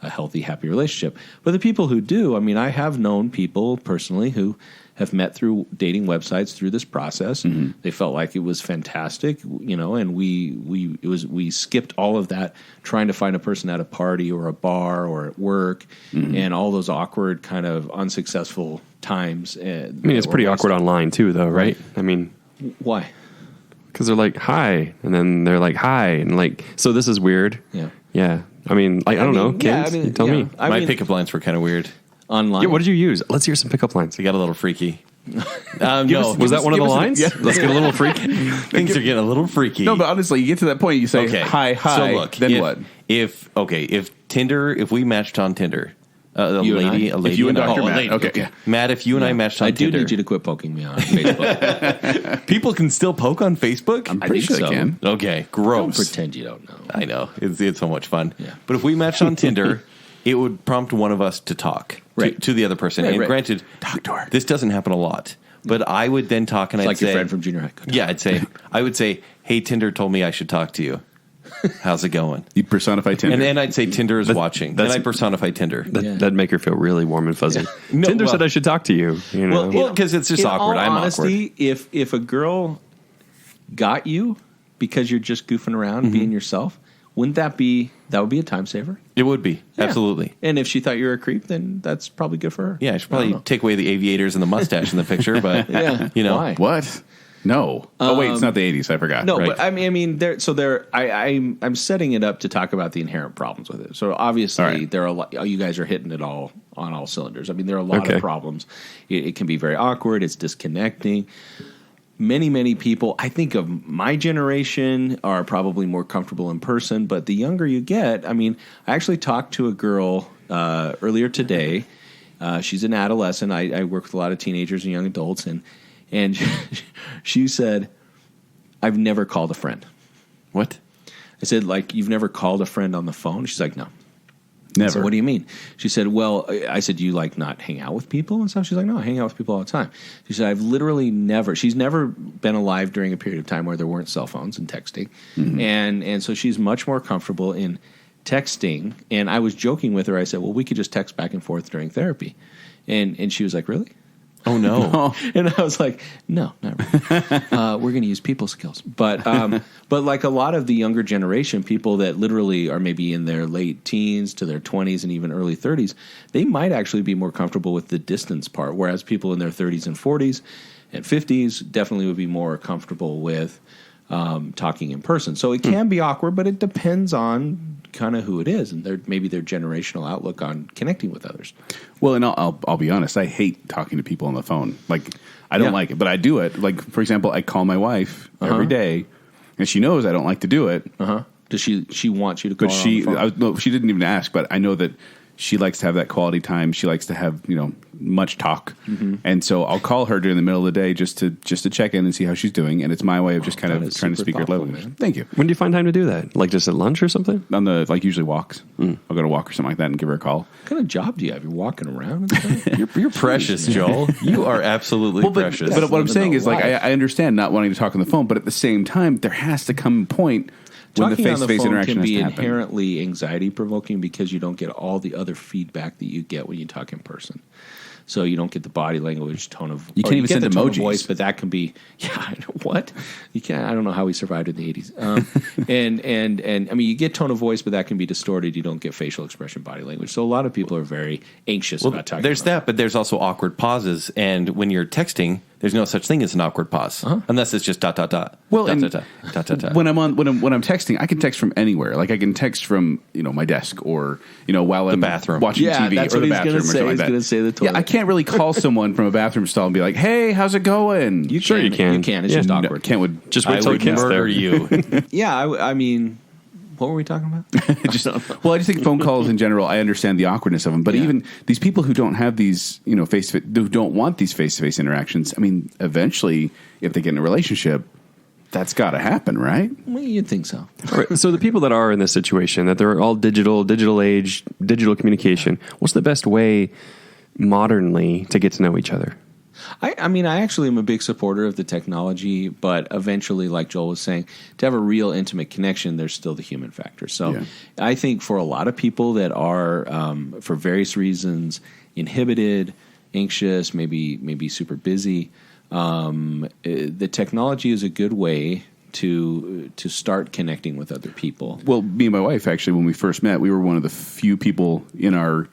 a healthy, happy relationship. But the people who do, I mean, I have known people personally who have met through dating websites through this process. They felt like it was fantastic, and we skipped all of that trying to find a person at a party or a bar or at work, and all those awkward kind of unsuccessful times. I mean, it's pretty awkward online too, though, right? I mean, Why? because they're like, hi, and then they're like, hi, and like, so this is weird. Yeah. Yeah. I mean, like, I don't know. Kids, you tell me. My pickup lines were kind of weird. Online. Yeah, what did you use? Let's hear some pickup lines. They got a little freaky. No, Was that one of the lines? yeah. Let's get a little freaky. things are getting a little freaky. No, but honestly, you get to that point, you say, Okay. hi, So look, then what? If Tinder, if we matched on Tinder, a You and lady, I? a lady, If you and I- Dr. a Matt, lady, okay. Matt, if you and I matched on I do Tinder, need you to quit poking me on Facebook. people can still poke on Facebook. I Pretty think sure so. they can. Okay, Don't gross. pretend you don't know. I know it's so much fun. Yeah. But if we matched on Tinder, it would prompt one of us to talk Right. to the other person. Right, and right. granted, Talk to her. this doesn't happen a lot. But I would then talk and It's I'd like say, your friend from junior high. yeah, I would say, hey, Tinder told me I should talk to you. How's it going? You personify Tinder. And then I'd say Tinder is watching. Then that's- I personify Tinder. That'd make her feel really warm and fuzzy. No, Tinder well- said I should talk to you. You know? Well, because it's just In awkward. all I'm honesty, awkward. if a girl got you because you're just goofing around, being yourself, wouldn't that be a time saver? It would be. Yeah. Absolutely. And if she thought you were a creep, then that's probably good for her. Yeah, I should I don't probably know. take away the aviators and the mustache in the picture, but Yeah. Why? What? No. Oh, wait, it's not the 80s. I forgot. No, Right. but I'm setting it up to talk about the inherent problems with it. So obviously, All right. there are a lot. You guys are hitting it all on all cylinders. I mean, there are a lot Okay. of problems. It can be very awkward. It's disconnecting. Many people, I think of my generation, are probably more comfortable in person. But the younger you get, I mean, I actually talked to a girl earlier today. She's an adolescent. I work with a lot of teenagers and young adults, and she said, "I've never called a friend." What? I said, "Like, you've never called a friend on the phone?" She's like, "No." I Never. said, "What do you mean?" She said, "Well," I said, "Do you like not hang out with people and stuff?" She's like, "No, I hang out with people all the time." She said, "I've literally never." She's never been alive during a period of time where there weren't cell phones and texting, and so she's much more comfortable in texting. And I was joking with her. I said, "Well, we could just text back and forth during therapy," and she was like, "Really?" Oh, no. And I was like, no, not really. We're going to use people skills. But like a lot of the younger generation, people that literally are maybe in their late teens to their 20s and even early 30s, they might actually be more comfortable with the distance part, whereas people in their 30s and 40s and 50s definitely would be more comfortable with talking in person. So it can be awkward, but it depends on kind of who it is and maybe their generational outlook on connecting with others. Well, and I'll be honest, I hate talking to people on the phone. Like, I don't like it, but I do it. Like, for example, I call my wife every day, and she knows I don't like to do it. Does she wants you to call But her on the phone? no, she didn't even ask, but I know that she likes to have that quality time. She likes to have, much talk. And so I'll call her during the middle of the day just to check in and see how she's doing. And it's my way of just kind that of is trying to super speak her thoughtful, language. man. Thank you. When do you find time to do that? Like just at lunch or something? On the, usually walks. I'll go to walk or something like that and give her a call. What kind of job do you have? You're walking around and stuff? You're precious, Joel. You are absolutely precious. But what I'm living saying the is, like, life. I understand not wanting to talk on the phone, but at the same time, there has to come a point when the Talking on the face-to-face phone interaction can has be to happen. inherently anxiety provoking because you don't get all the other feedback that you get when you talk in person. So you don't get the body language, tone of You can't even get send the tone of emojis. voice, but that can be what you can't. I don't know how we survived in the 80s. And I mean, you get tone of voice, but that can be distorted. You don't get facial expression, body language. So a lot of people are very anxious about talking. There's on the that, but there's also awkward pauses. And when you're texting, there's no such thing as an awkward pause, unless it's just ... Well, and ... when I'm texting, I can text from anywhere. Like I can text from my desk or while I'm bathroom. watching Yeah, TV that's or what the he's gonna bathroom or say. something like He's that. gonna say the toilet. Yeah, I can't really call someone from a bathroom stall and be like, "Hey, how's it going?" You Sure, can. you can. You can. It's Yeah. just No, awkward. Can't would Just I wait till would it gets murder there. you. Yeah, I mean, what were we talking about? I just think phone calls in general, I understand the awkwardness of them, but Yeah. even these people who don't have these, who don't want these face-to-face interactions, I mean, eventually, if they get in a relationship, that's got to happen, right? Well, you'd think so. All right, so the people that are in this situation, that they're all digital age, digital communication, what's the best way modernly to get to know each other? I mean, I actually am a big supporter of the technology, but eventually, like Joel was saying, to have a real intimate connection, there's still the human factor. So Yeah. I think for a lot of people that are, for various reasons, inhibited, anxious, maybe super busy, the technology is a good way to start connecting with other people. Well, me and my wife, actually, when we first met, we were one of the few people in our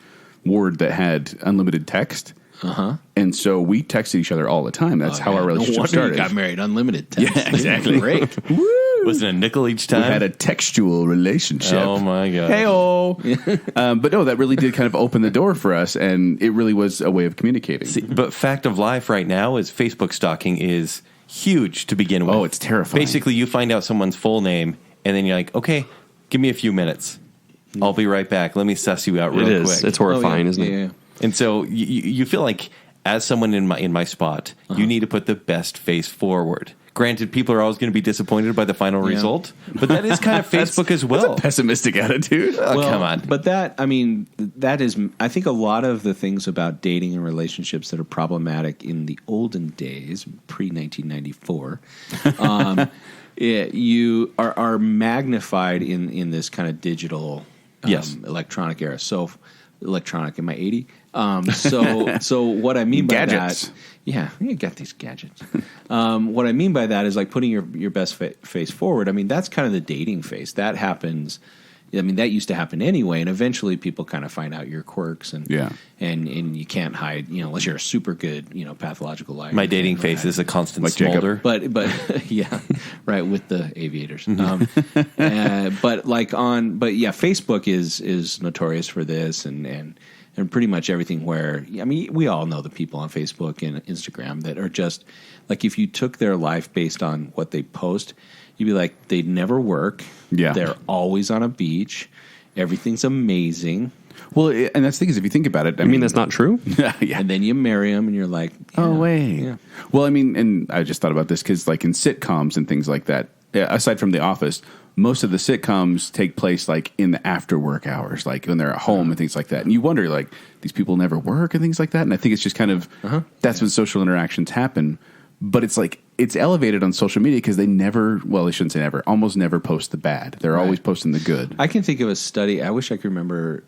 ward that had unlimited text. And so we texted each other all the time. That's how our relationship no wonder started. You got married, unlimited text. Yeah, exactly. Great. Was it a nickel each time? We had a textual relationship. Oh, my God. Hey-oh. But no, that really did kind of open the door for us, and it really was a way of communicating. See, but fact of life right now is Facebook stalking is huge to begin with. Oh, it's terrifying. Basically, you find out someone's full name, and then you're like, okay, give me a few minutes. I'll be right back. Let me suss you out real It is. quick. It's horrifying, Oh, yeah. isn't it? Yeah. And so you feel like, as someone in my spot, you need to put the best face forward. Granted, people are always going to be disappointed by the final result, but that is kind of Facebook as well. Pessimistic attitude. Oh, Well, come on. But that is, I think a lot of the things about dating and relationships that are problematic in the olden days, pre 1994, you are magnified in this kind of digital, Yes. electronic era. So, electronic, am I 80? So what I mean by Gadgets. that, yeah, you got these gadgets. What I mean by that is like putting your best face forward. I mean, that's kind of the dating phase. That happens. I mean, that used to happen anyway, and eventually people kind of find out your quirks, and you can't hide, unless you're a super good, pathological liar. My dating face is a constant Like Jacob. smolder. But yeah, right, with the aviators. But Facebook is notorious for this, and pretty much everything where, I mean, we all know the people on Facebook and Instagram that are just like, if you took their life based on what they post, you'd be like, they never work. Yeah. They're always on a beach. Everything's amazing. Well, and that's the thing is, if you think about it, I mean, that's not true. yeah. And then you marry them and you're like, Oh, wait. Yeah. Well, I mean, and I just thought about this because, like, in sitcoms and things like that, aside from The Office, most of the sitcoms take place, like, in the after work hours, like when they're at home and things like that. And you wonder, like, these people never work and things like that. And I think it's just kind of, that's when social interactions happen. But it's like, it's elevated on social media because they never, well, they shouldn't say never, almost never post the bad. They're always posting the good. I can think of a study. I wish I could remember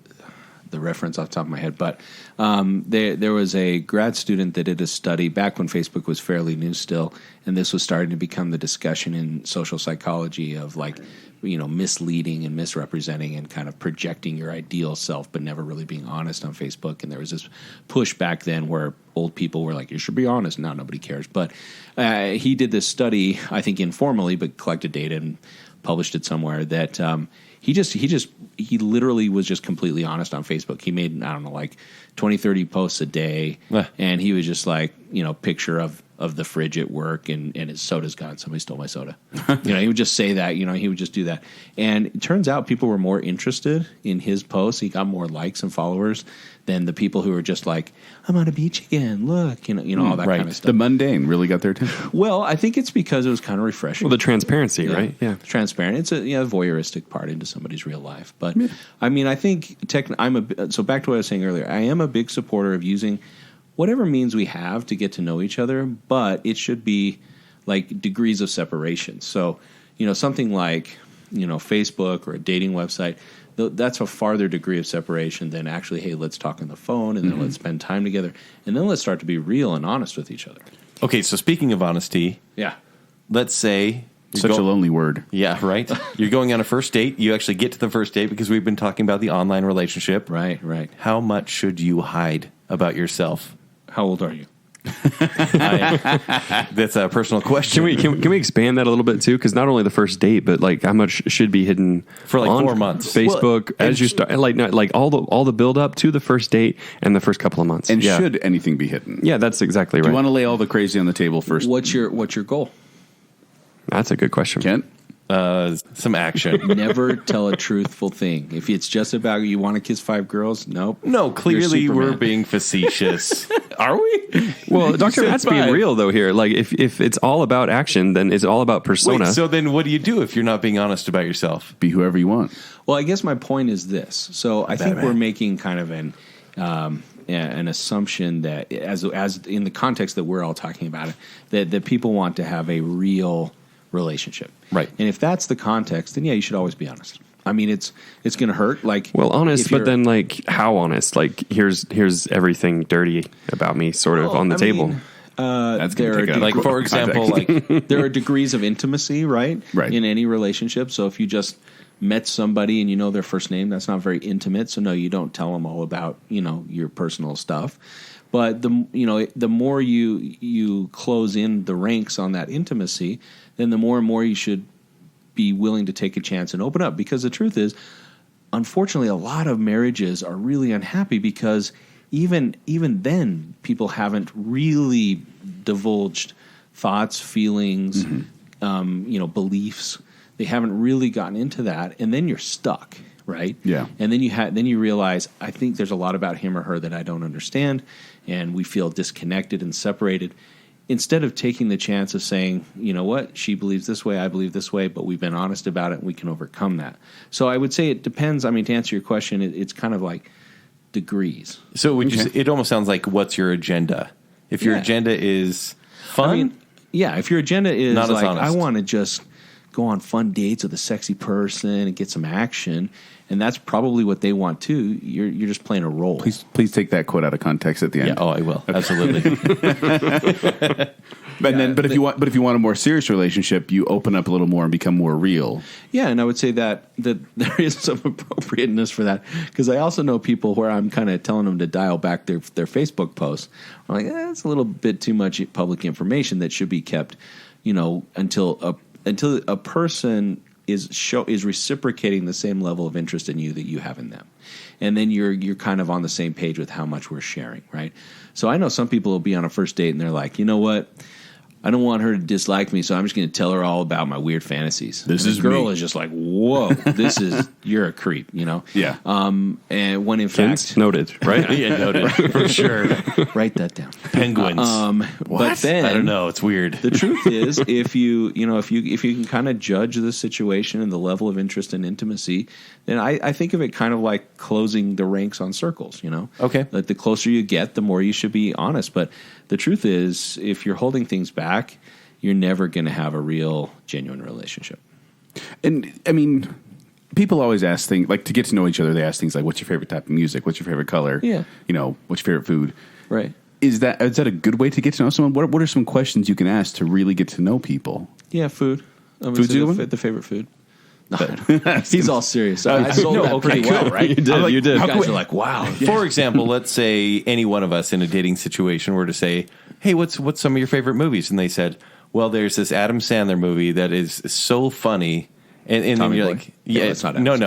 the reference off the top of my head, but there was a grad student that did a study back when Facebook was fairly new still, and this was starting to become the discussion in social psychology of like, misleading and misrepresenting and kind of projecting your ideal self, but never really being honest on Facebook. And there was this push back then where old people were like, you should be honest. Now nobody cares. But he did this study, I think informally, but collected data and published it somewhere that he literally was just completely honest on Facebook. He made, I don't know, like 20, 30 posts a day. And he was just like, picture of the fridge at work and his soda's gone. Somebody stole my soda. He would just say that, he would just do that. And it turns out people were more interested in his posts. He got more likes and followers than the people who were just like, I'm on a beach again. Look, all that kind of stuff. The mundane really got their attention. Well, I think it's because it was kind of refreshing. Well, the transparency, right? Yeah. Transparent. It's a voyeuristic part into somebody's real life. But I mean, I think so back to what I was saying earlier, I am a big supporter of using whatever means we have to get to know each other, but it should be like degrees of separation. So, something like, Facebook or a dating website, that's a farther degree of separation than actually, hey, let's talk on the phone and then let's spend time together and then let's start to be real and honest with each other. Okay, so speaking of honesty, let's say such a lonely word. Yeah, right. You're going on a first date. You actually get to the first date because we've been talking about the online relationship. Right. How much should you hide about yourself? How old are you? That's a personal question. Can we expand that a little bit too? Because not only the first date, but like how much should be hidden for like on 4 months Facebook as you start, like all the build up to the first date and the first couple of months. And should anything be hidden? Yeah, that's exactly right. Do you want to lay all the crazy on the table first? What's your goal? That's a good question, Kent. Some action. Never tell a truthful thing. If it's just about you want to kiss 5 girls, nope. No, clearly we're being facetious. Are we? Well, Dr. Matt's being real though here. Like if it's all about action, then it's all about persona. Wait, so then what do you do if you're not being honest about yourself? Be whoever you want. Well, I guess my point is this. So I think we're making kind of an assumption that as in the context that we're all talking about it, that people want to have a real relationship. Right. And if that's the context, then you should always be honest. I mean, it's going to hurt. Like, well, honest, but then like how honest? Like here's everything dirty about me, sort of on the table. That's like for example, like there are degrees of intimacy, right? In any relationship. So if you just met somebody and you know their first name, that's not very intimate. So no, you don't tell them all about your personal stuff. But the more you close in the ranks on that intimacy, then the more and more you should be willing to take a chance and open up. Because the truth is, unfortunately, a lot of marriages are really unhappy because even then, people haven't really divulged thoughts, feelings, beliefs. They haven't really gotten into that, and then you're stuck, right? Yeah. And then you realize, I think there's a lot about him or her that I don't understand, and we feel disconnected and separated. Instead of taking the chance of saying, you know what, she believes this way, I believe this way, but we've been honest about it and we can overcome that. So I would say it depends. I mean, to answer your question, it's kind of like degrees. So it almost sounds like, what's your agenda? If your agenda is fun? If your agenda is not like, honest. I want to just go on fun dates with a sexy person and get some action, and that's probably what they want too, you're just playing a role. Please take that quote out of context at the end. Yeah, I will. Absolutely. But if you want a more serious relationship, you open up a little more and become more real. Yeah, and I would say that there is some appropriateness for that, because I also know people where I'm kind of telling them to dial back their Facebook posts. I'm like, it's a little bit too much public information that should be kept, until a person is reciprocating the same level of interest in you that you have in them. And then you're kind of on the same page with how much we're sharing, right? So I know some people will be on a first date and they're like, you know what? I don't want her to dislike me, so I'm just going to tell her all about my weird fantasies. The girl is just like, whoa, you're a creep, Yeah. And when in fact... Noted, right? Yeah, noted, for sure. Write that down. Penguins. But then... I don't know, it's weird. The truth is, if you can kind of judge the situation and the level of interest and intimacy, then I think of it kind of like closing the ranks on circles, Okay. Like the closer you get, the more you should be honest. But the truth is, if you're holding things back, you're never going to have a real, genuine relationship. And I mean, people always ask things like to get to know each other. They ask things like, "What's your favorite type of music? What's your favorite color? Yeah. What's your favorite food?" Right. Is that a good way to get to know someone? What are some questions you can ask to really get to know people? Yeah, food. Food's a good one? The favorite food. No, he's all serious. I sold that pretty well, right? You did. You did. You guys are like, wow. For example, let's say any one of us in a dating situation were to say, "Hey, what's some of your favorite movies?" And they said, "Well, there's this Adam Sandler movie that is so funny." And then Tommy you're Boy? like, No, "Yeah, it's not Adam no,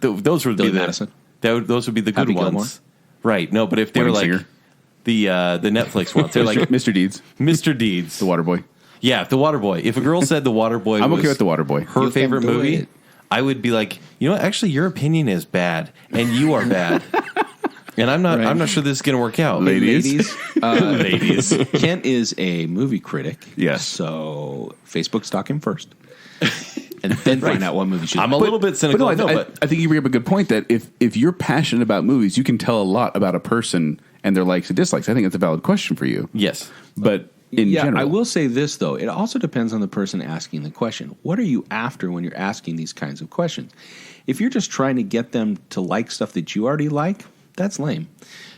those would Billy be Madison? those would be the good Happy ones, Gilmore? right?" No, but if they were Wedding like Singer. the Netflix ones, they're like Mr. Deeds, Mr. Deeds, The Waterboy. yeah, The Waterboy. If a girl said The Waterboy, I'm was okay with The Waterboy. her You favorite can do movie, it. I would be like, you know what? Actually, your opinion is bad, and you are bad, and I'm not. Right. I'm not sure this is going to work out. Ladies. Ladies. Kent is a movie critic. Yes. So Facebook stalk him first. And then find out what movies you I'm like. a little bit cynical. But no, I think you bring up a good point that if you're passionate about movies, you can tell a lot about a person and their likes and dislikes. I think that's a valid question for you. Yes. But in general, I will say this, though. It also depends on the person asking the question. What are you after when you're asking these kinds of questions? If you're just trying to get them to like stuff that you already like, that's lame.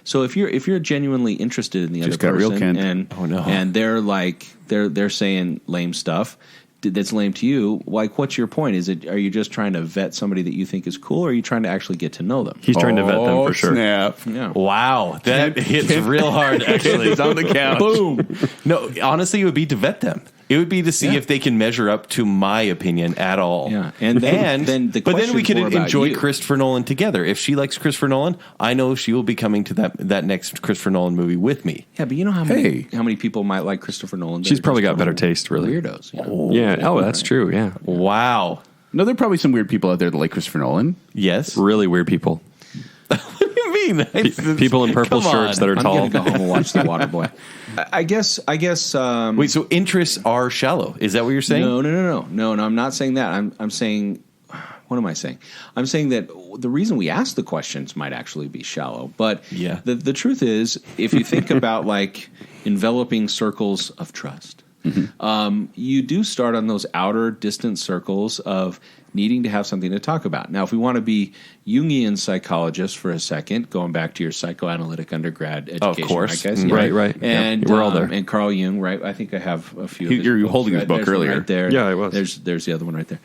So if you're genuinely interested in the Just other got real, person Ken. and they're like they're saying lame stuff that's lame to you, like what's your point? Are you just trying to vet somebody that you think is cool, or are you trying to actually get to know them? He's trying to vet them for sure. Snap. Yeah. Wow, that hits real hard. Actually, It's on the couch. Boom. No, honestly, it would be to vet them. It would be to see Yeah. if they can measure up to my opinion at all. Yeah. And then the but then we question's could more about enjoy you. Christopher Nolan together. If she likes Christopher Nolan, I know she will be coming to that next Christopher Nolan movie with me. Yeah, but you know how many people might like Christopher Nolan? She's probably got better taste, really. Weirdos. Yeah. Yeah. Oh, that's true. Yeah. Wow. No, there are probably some weird people out there that like Christopher Nolan. Yes. Really weird people. What do you mean? People in purple Come shirts on. that are I'm tall. gonna go home and watch The Waterboy. I guess. Wait, so interests are shallow? Is that what you're saying? No. I'm not saying that. I'm saying. What am I saying? I'm saying that the reason we ask the questions might actually be shallow. But Yeah. the truth is, if you think about like enveloping circles of trust, you do start on those outer distant circles of needing to have something to talk about. Now, if we want to be Jungian psychologists for a second, going back to your psychoanalytic undergrad education, Of course. right, guys? Right. And Yeah, we're all there. And Carl Jung, right? I think I have a few. You of his were books, holding his right? book There's one earlier. right there. Yeah, I was. There's the other one right there.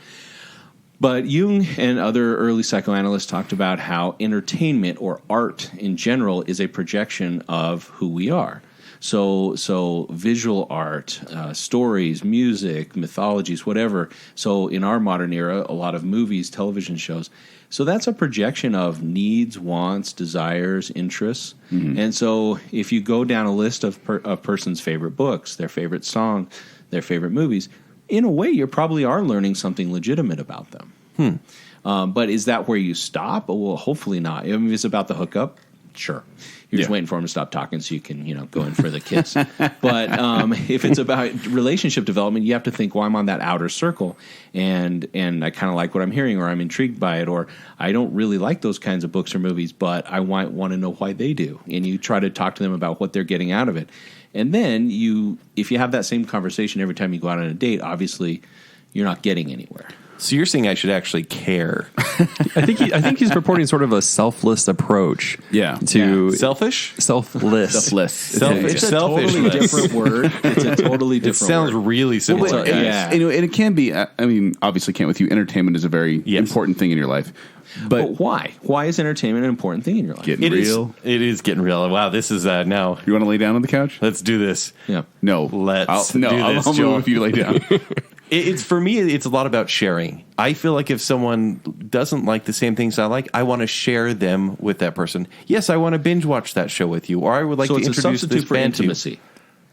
But Jung and other early psychoanalysts talked about how entertainment or art in general is a projection of who we are. So visual art, stories, music, mythologies, whatever. So in our modern era, a lot of movies, television shows. So that's a projection of needs, wants, desires, interests. And so if you go down a list of a person's favorite books, their favorite song, their favorite movies, in a way, you probably are learning something legitimate about them. But is that where you stop? Well, hopefully not. I mean, if it's about the hookup, sure. You're just waiting for him to stop talking so you can, go in for the kiss. But if it's about relationship development, you have to think, well, I'm on that outer circle, and I kind of like what I'm hearing, or I'm intrigued by it, or I don't really like those kinds of books or movies, but I want to know why they do. And you try to talk to them about what they're getting out of it. And then if you have that same conversation every time you go out on a date, obviously you're not getting anywhere. So you're saying I should actually care? I think he's purporting sort of a selfless approach. Yeah. To Selfish? selfless. Selfless. It's a totally different word. It's a totally different It sounds word. really similar. Well, guys. yeah. And it can be. I mean, obviously, can't with you. Entertainment is a very important thing in your life. But why? Why is entertainment an important thing in your life? Getting It is. real. It is getting real. Wow, this is now. You want to lay down on the couch? Let's do this. Yeah. No. Let's I'll do this, I'll Joel. move if you lay down. It's for me. It's a lot about sharing. I feel like if someone doesn't like the same things I like, I want to share them with that person. Yes, I want to binge watch that show with you, or I would like So to it's a introduce substitute this for band to you. intimacy.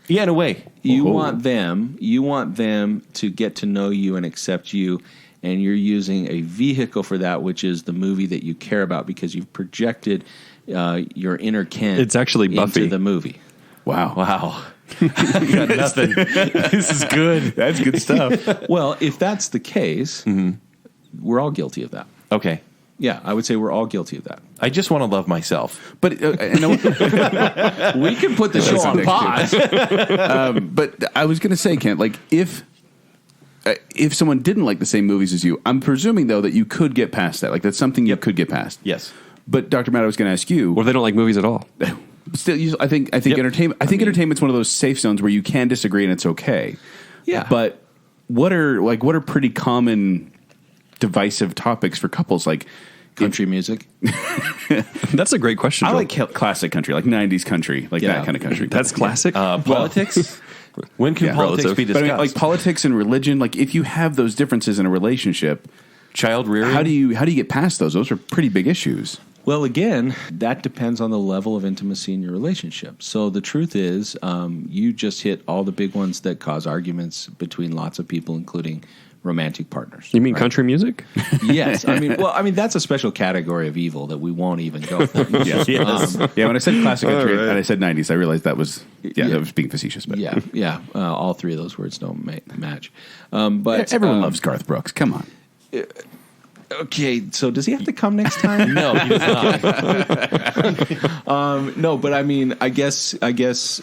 Yeah, in a way. You want them to get to know you and accept you, and you're using a vehicle for that, which is the movie that you care about because you've projected your inner Ken. It's actually Buffy. into the movie. Wow. Wow. I got nothing. This is good. That's good stuff. Well, if that's the case, we're all guilty of that. Okay. Yeah, I would say we're all guilty of that. I just want to love myself. But We can put the show on pause. But I was going to say, Kent, like if if someone didn't like the same movies as you, I'm presuming though that you could get past that. Like that's something you could get past. Yes. But Dr. Matt, I was going to ask you, Or they don't like movies at all. still, I think entertainment. I think entertainment's one of those safe zones where you can disagree and it's okay. Yeah. But what are pretty common divisive topics for couples? Like Country music. That's a great question. I Joel. like classic country, like 90s country, like that kind of country. That's classic. Politics. When can politics relative. be But discussed? I mean, like politics and religion, like if you have those differences in a relationship, child rearing. how do you get past those? Those are pretty big issues. Well, again, that depends on the level of intimacy in your relationship. So the truth is, you just hit all the big ones that cause arguments between lots of people, including romantic partners. You mean right? country music? Yes. I mean, that's a special category of evil that we won't even go through. Yes. Yeah, when I said classic country and I said 90s, I realized that was that was being facetious. But Yeah. All three of those words don't match. But everyone loves Garth Brooks. Come on. Okay, so does he have to come next time? No, he does not. No, but I mean, I guess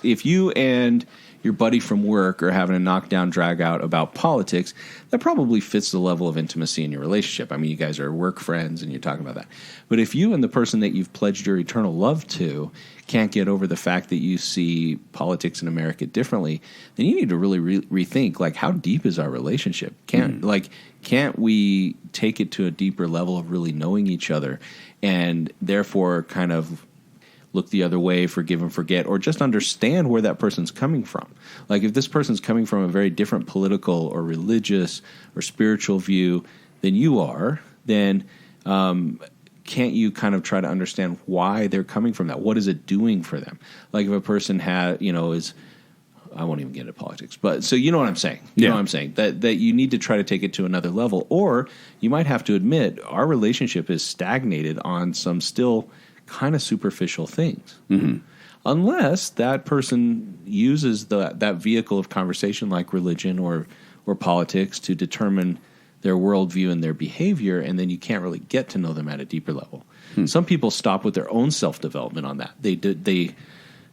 if you and your buddy from work are having a knockdown drag out about politics, that probably fits the level of intimacy in your relationship. I mean, you guys are work friends and you're talking about that. But if you and the person that you've pledged your eternal love to can't get over the fact that you see politics in America differently, then you need to really rethink, like, how deep is our relationship? Can't we take it to a deeper level of really knowing each other and therefore kind of look the other way, forgive and forget, or just understand where that person's coming from? Like, if this person's coming from a very different political or religious or spiritual view than you are, then can't you kind of try to understand why they're coming from that? What is it doing for them? Like, if a person is, I won't even get into politics, but so you know what I'm saying. You know what I'm saying? That you need to try to take it to another level, or you might have to admit our relationship is stagnated on some still kind of superficial things. Mm-hmm. Unless that person uses that vehicle of conversation like religion or politics to determine their worldview and their behavior, and then you can't really get to know them at a deeper level. Some people stop with their own self-development on that. They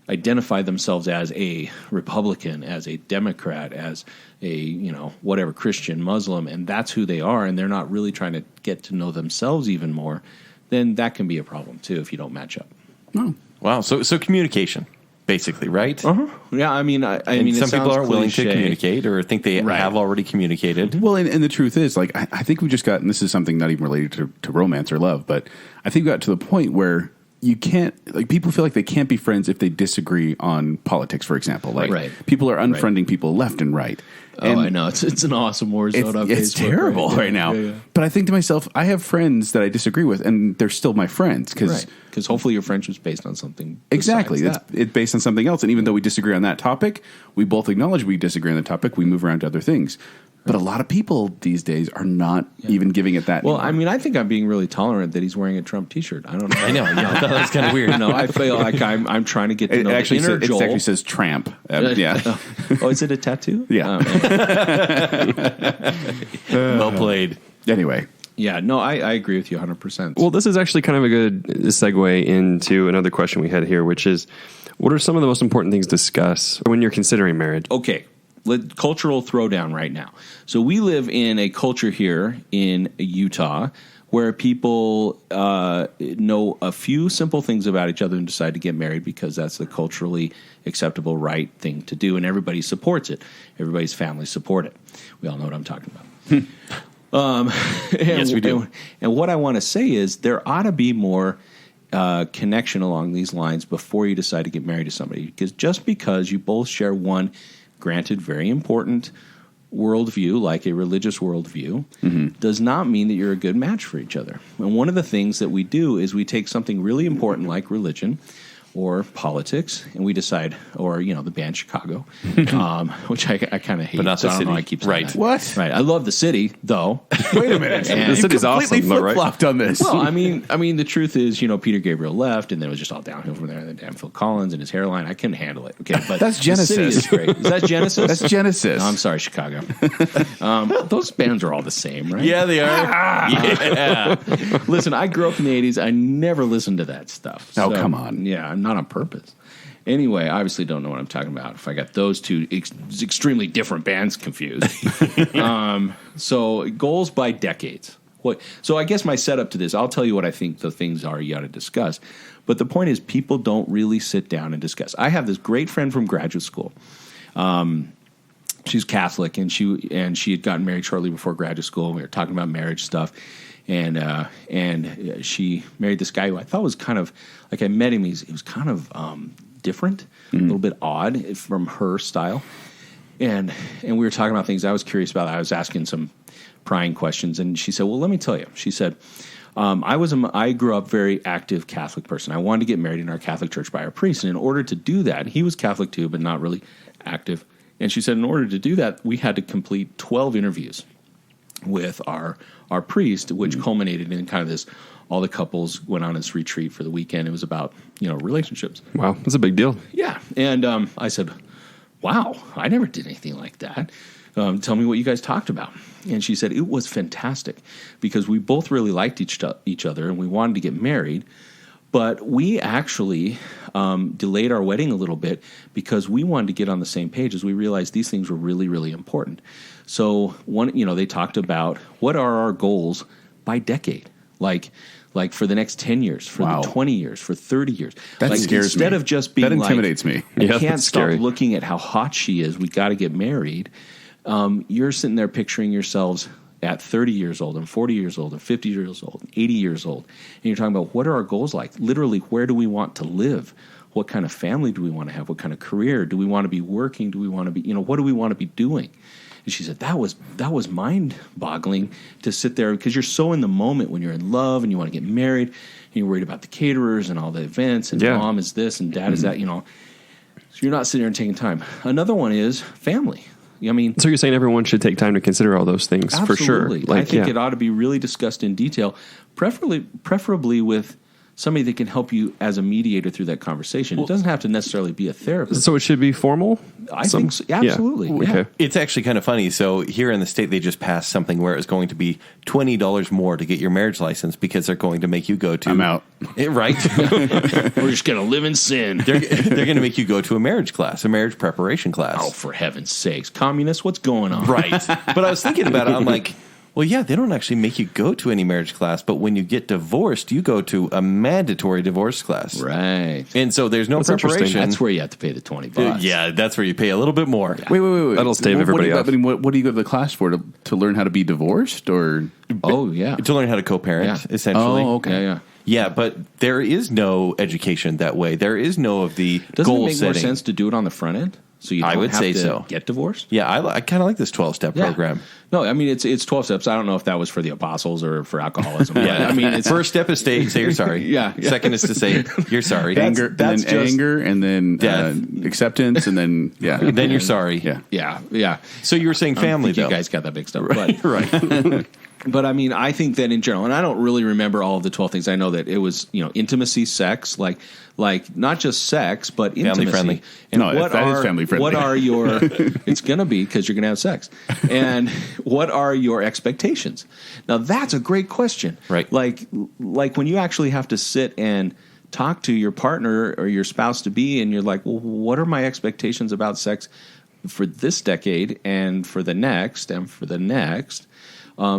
identify themselves as a Republican, as a Democrat, as a, whatever, Christian, Muslim, and that's who they are, and they're not really trying to get to know themselves even more, then that can be a problem too if you don't match up. Oh. Wow. So communication, basically, right? Uh-huh. Yeah, I mean, some people aren't willing to communicate or think they have already communicated. Well, and the truth is, like, I think we just got, and this is something not even related to romance or love, but I think we got to the point where you can't, like, people feel like they can't be friends if they disagree on politics, for example. Like, people are unfriending people left and right. And I know. It's an awesome war zone on Facebook. It's terrible right now. Yeah. But I think to myself, I have friends that I disagree with, and they're still my friends. Because hopefully your friendship's based on something. Exactly. It's based on something else. And even though we disagree on that topic, we both acknowledge we disagree on the topic. We move around to other things. But a lot of people these days are not even giving it that. Well, anymore. I mean, I think I'm being really tolerant that he's wearing a Trump T-shirt. I don't know. I know. Yeah, I thought that was kind of weird. I feel like I'm trying to get to know the inner Joel. It actually says tramp. Yeah. Oh, is it a tattoo? Yeah. Well played. Anyway. Yeah, no, I agree with you 100%. Well, this is actually kind of a good segue into another question we had here, which is, what are some of the most important things to discuss when you're considering marriage? Okay. Cultural throwdown right now. So we live in a culture here in Utah where people know a few simple things about each other and decide to get married because that's the culturally acceptable right thing to do, and everybody supports it. Everybody's families support it. We all know what I'm talking about. Yes, we do. And what I want to say is there ought to be more connection along these lines before you decide to get married to somebody. Because just because you both share one, granted, very important worldview, like a religious worldview, does not mean that you're a good match for each other. And one of the things that we do is we take something really important like religion or politics, and we decide, or, the band Chicago, which I kind of hate. But not the I don't city. know why I keep saying Right. that. What? Right. I love the city, though. Wait a minute. The city's awesome, though, right? Flip-flopped on this. Well, I mean, the truth is, Peter Gabriel left, and then it was just all downhill from there. And then damn Phil Collins and his hairline, I couldn't handle it. Okay, but That's Genesis. The city is great. Is that Genesis? That's Genesis. No, I'm sorry, Chicago. Those bands are all the same, right? Yeah, they are. Yeah. Listen, I grew up in the '80s. I never listened to that stuff. Oh, come on. Yeah, not on purpose. Anyway, I obviously don't know what I'm talking about if I got those two extremely different bands confused. So goals by decades. So I guess my setup to this, I'll tell you what I think the things are you ought to discuss. But the point is, people don't really sit down and discuss. I have this great friend from graduate school. She's Catholic, and she had gotten married shortly before graduate school. We were talking about marriage stuff, and she married this guy who I thought was kind of like, I met him. He was kind of different, a little bit odd from her style, and we were talking about things I was curious about. I was asking some prying questions, and she said, "Well, let me tell you." She said, I grew up very active Catholic person. I wanted to get married in our Catholic church by our priest. And in order to do that, he was Catholic too, but not really active. And she said, in order to do that, we had to complete 12 interviews with our priest, which culminated in kind of this, all the couples went on this retreat for the weekend. It was about, relationships. Wow, that's a big deal. Yeah. And I said, wow, I never did anything like that. Tell me what you guys talked about. And she said, it was fantastic because we both really liked each other and we wanted to get married. But we actually delayed our wedding a little bit because we wanted to get on the same page as we realized these things were really, really important. So they talked about what are our goals by decade, like for the next 10 years, for the 20 years, for 30 years. That scares instead me. of just being that intimidates me. I Yeah, can't that's stop scary. looking at how hot she is. We got to get married. You're sitting there picturing yourselves at 30 years old and 40 years old and 50 years old and 80 years old. And you're talking about what are our goals like? Literally, where do we want to live? What kind of family do we want to have? What kind of career? Do we want to be working? Do we want to be, what do we want to be doing? And she said, that was mind-boggling to sit there because you're so in the moment when you're in love and you want to get married and you're worried about the caterers and all the events and mom is this and dad is that, So you're not sitting there and taking time. Another one is family. So you're saying everyone should take time to consider all those things for sure. Absolutely. I think it ought to be really discussed in detail, preferably with somebody that can help you as a mediator through that conversation. It doesn't have to necessarily be a therapist. So it should be formal? I think so. Absolutely. Yeah. Okay. It's actually kind of funny. So here in the state, they just passed something where it's going to be $20 more to get your marriage license because they're going to make you go to. I'm out. Right? We're just going to live in sin. They're going to make you go to a marriage class, a marriage preparation class. Oh, for heaven's sakes. Communists, what's going on? Right. But I was thinking about it. I'm like, well, yeah, they don't actually make you go to any marriage class, but when you get divorced, you go to a mandatory divorce class. Right. And so there's no That's interesting. preparation. That's where you have to pay the $20. Yeah, that's where you pay a little bit more. Wait. That'll stave everybody off. What do you go to the class for? To learn how to be divorced or? Oh, yeah. To learn how to co-parent, essentially. Oh, okay. Yeah. Yeah, but there is no education that way. There is no of the Doesn't goal it make setting. more sense to do it on the front end? So you don't I would have say to so. get divorced? Yeah, I kind of like this 12-step program. No, I mean, it's 12 steps. I don't know if that was for the apostles or for alcoholism. But, I mean, it's First step is say you're sorry. Yeah. Second is to say you're sorry. Anger, that's and then just- anger, and then Death. acceptance, and then Then you're sorry. Yeah. Yeah. So you were saying family, I think though. you guys got that mixed up. But, Right. but I mean, I think that in general, and I don't really remember all of the 12 things. I know that it was, intimacy, sex, like not just sex, but intimacy. friendly. And No, that is family friendly. What are your? It's going to be because you're going to have sex. And what are your expectations? Now that's a great question. Right. Like when you actually have to sit and talk to your partner or your spouse to be, and you're like, well, what are my expectations about sex for this decade and for the next and for the next?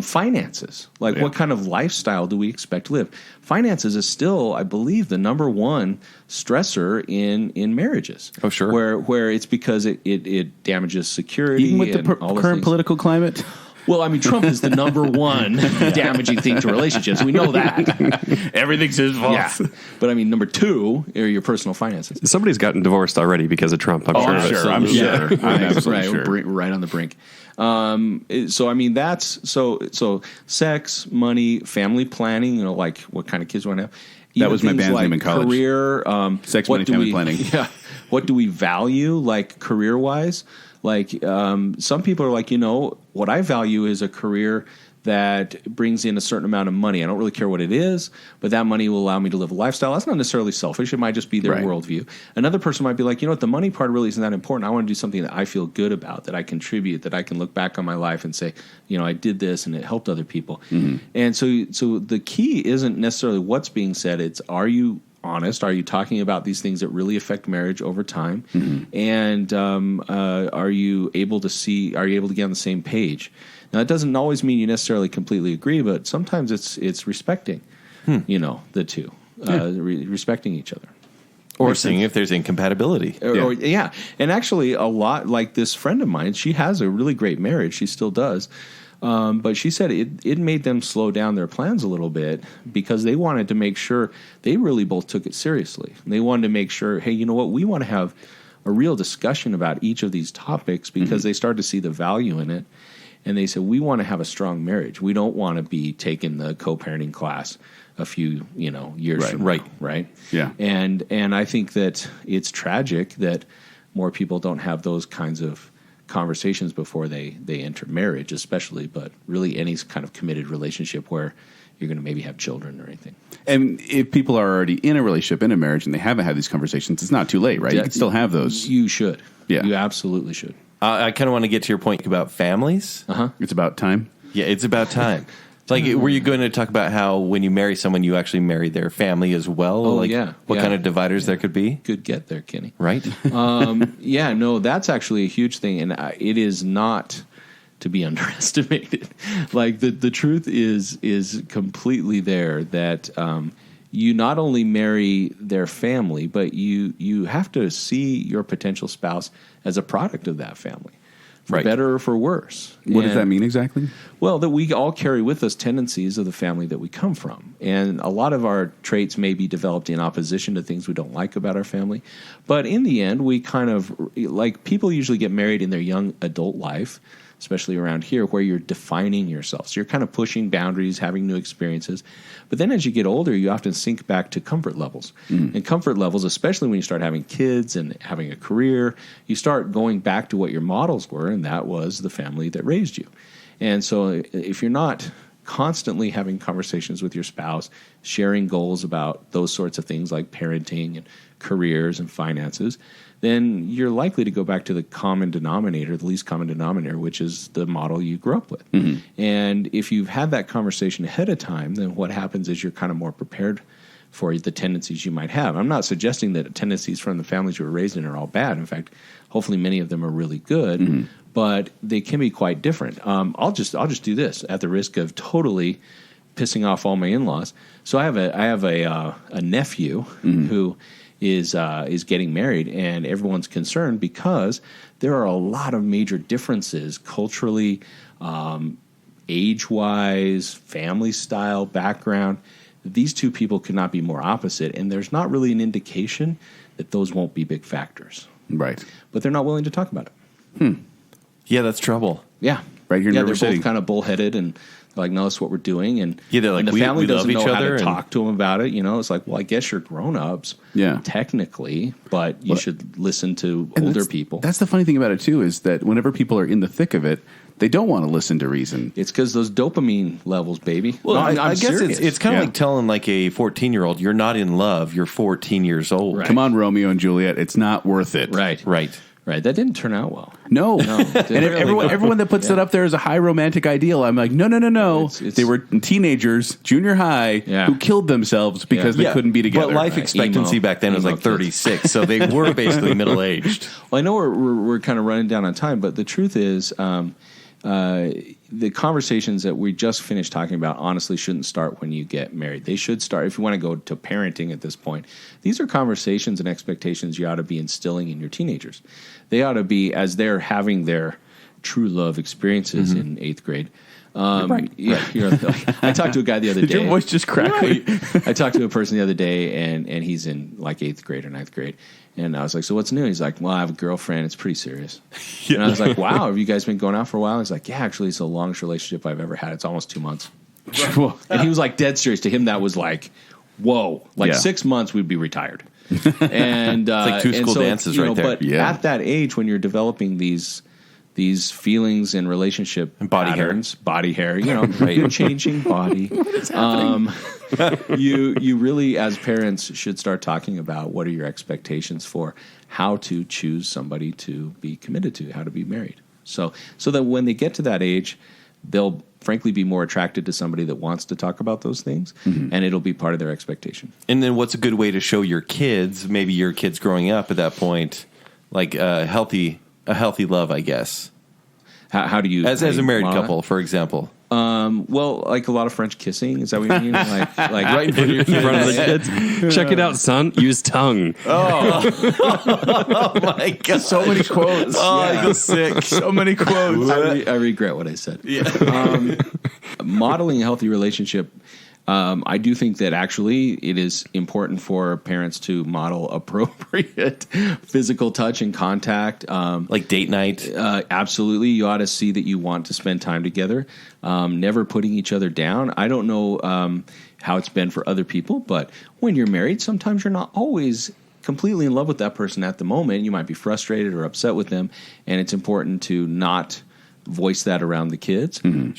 Finances, what kind of lifestyle do we expect to live? Finances is still, I believe, the number one stressor in marriages. Oh, sure. Where it's because it damages security. Even with and the all those current things. political climate. Well, I mean, Trump is the number one damaging thing to relationships. We know that. Everything's his fault. Yeah. But I mean, number two are your personal finances. Somebody's gotten divorced already because of Trump, I'm sure. I'm sure. Yeah. I'm absolutely right, sure. we're right on the brink. So I mean, that's so sex, money, family planning. Like what kind of kids we want to have. Even was my things band's like name in college. Career, Sex, what money, do family we- planning. Yeah. What do we value, like career wise? Like some people are like, what I value is a career that brings in a certain amount of money. I don't really care what it is, but that money will allow me to live a lifestyle. That's not necessarily selfish. It might just be their Right. worldview. Another person might be like, the money part really isn't that important. I want to do something that I feel good about, that I contribute, that I can look back on my life and say, I did this and it helped other people. And so the key isn't necessarily what's being said. It's are you honest? Are you talking about these things that really affect marriage over time? And are you able to get on the same page? Now, that doesn't always mean you necessarily completely agree, but sometimes it's respecting, the two, respecting each other. Or seeing if there's incompatibility. Yeah. And actually, a lot like this friend of mine, she has a really great marriage. She still does. But she said it made them slow down their plans a little bit because they wanted to make sure they really both took it seriously. They wanted to make sure, hey, you know what? We want to have a real discussion about each of these topics because they started to see the value in it. And they said, we want to have a strong marriage. We don't want to be taking the co-parenting class a few years from now, right? Yeah. And I think that it's tragic that more people don't have those kinds of conversations before they enter marriage, especially, but really any kind of committed relationship where you're going to maybe have children or anything. And if people are already in a relationship, in a marriage, and they haven't had these conversations, it's not too late, right? You can still have those. You should. Yeah. You absolutely should. I kind of want to get to your point about families. It's about time. Yeah, it's about time. It's like, were you going to talk about how when you marry someone, you actually marry their family as well? Oh, like, yeah. What kind of dividers there could be? Good get there, Kenny. Right? Yeah, no, that's actually a huge thing, and it is not to be underestimated. Like the truth is completely there that you not only marry their family, but you have to see your potential spouse as a product of that family. For better or for worse. What does that mean exactly? Well, that we all carry with us tendencies of the family that we come from. And a lot of our traits may be developed in opposition to things we don't like about our family. But in the end, we kind of, like, people usually get married in their young adult life, especially around here, where you're defining yourself. So you're kind of pushing boundaries, having new experiences. But then as you get older, you often sink back to comfort levels. And comfort levels, especially when you start having kids and having a career, you start going back to what your models were, and that was the family that raised you. And so if you're not constantly having conversations with your spouse, sharing goals about those sorts of things like parenting and careers and finances, then you're likely to go back to the common denominator, the least common denominator, which is the model you grew up with. And if you've had that conversation ahead of time, then what happens is you're kind of more prepared for the tendencies you might have. I'm not suggesting that tendencies from the families you were raised in are all bad. In fact, hopefully many of them are really good, but they can be quite different. I'll just do this at the risk of totally pissing off all my in-laws. So I have a nephew who is getting married, and everyone's concerned because there are a lot of major differences culturally, age-wise, family style, background. These two people could not be more opposite, and there's not really an indication that those won't be big factors. Right. But they're not willing to talk about it. Yeah, that's trouble. Yeah. Right here in River they're City. both kind of bullheaded and like, no, that's what we're doing. And, they're like, and the we family love doesn't each know how other to and- talk to them about it. It's like, well, I guess you're grown-ups, technically, but you should listen to older people. That's the funny thing about it, too, is that whenever people are in the thick of it, they don't want to listen to reason. It's because those dopamine levels, baby. Well, No, I'm I guess serious. it's kind of Yeah. like telling like a 14-year-old, you're not in love, you're 14 years old. Right. Come on, Romeo and Juliet, it's not worth it. Right. Right. That didn't turn out well. No. it And really everyone that puts that up there as a high romantic ideal, I'm like, no. It's- They were teenagers, junior high, who killed themselves because they couldn't be together. But life expectancy back then was Emo like kids. 36, so they were basically middle-aged. Well, I know we're kind of running down on time, but the truth is the conversations that we just finished talking about honestly shouldn't start when you get married. They should start, if you want to go to parenting at this point, these are conversations and expectations you ought to be instilling in your teenagers. They ought to be, as they're having their true love experiences in 8th grade. I talked to a guy the other day. Did your voice just crack? I talked to a person the other day, and he's in like 8th grade or 9th grade. And I was like, so what's new? He's like, well, I have a girlfriend. It's pretty serious. And I was like, wow, have you guys been going out for a while? He's like, yeah, actually, it's the longest relationship I've ever had. It's almost 2 months. And he was like dead serious. To him, that was like, whoa, 6 months, we'd be retired. And like 2 school dances right there. But at that age, when you're developing these feelings and relationship and body patterns, body hair, your changing body. You really, as parents, should start talking about what are your expectations for how to choose somebody to be committed to, how to be married. So that when they get to that age, they'll frankly be more attracted to somebody that wants to talk about those things, and it'll be part of their expectation. And then what's a good way to show your kids, maybe your kids growing up at that point, like a healthy love, I guess. How do you... As a married model couple, for example. Well, like a lot of French kissing. Is that what you mean? like right in front of your In front of the kids. kids. Check it out, son. Use tongue. Oh, my God. So many quotes. Oh, I feel sick. So many quotes. I regret what I said. Yeah. Modeling a healthy relationship. I do think that actually it is important for parents to model appropriate physical touch and contact. Like date night. Absolutely. You ought to see that you want to spend time together, never putting each other down. I don't know how it's been for other people, but when you're married, sometimes you're not always completely in love with that person at the moment. You might be frustrated or upset with them, and it's important to not voice that around the kids, and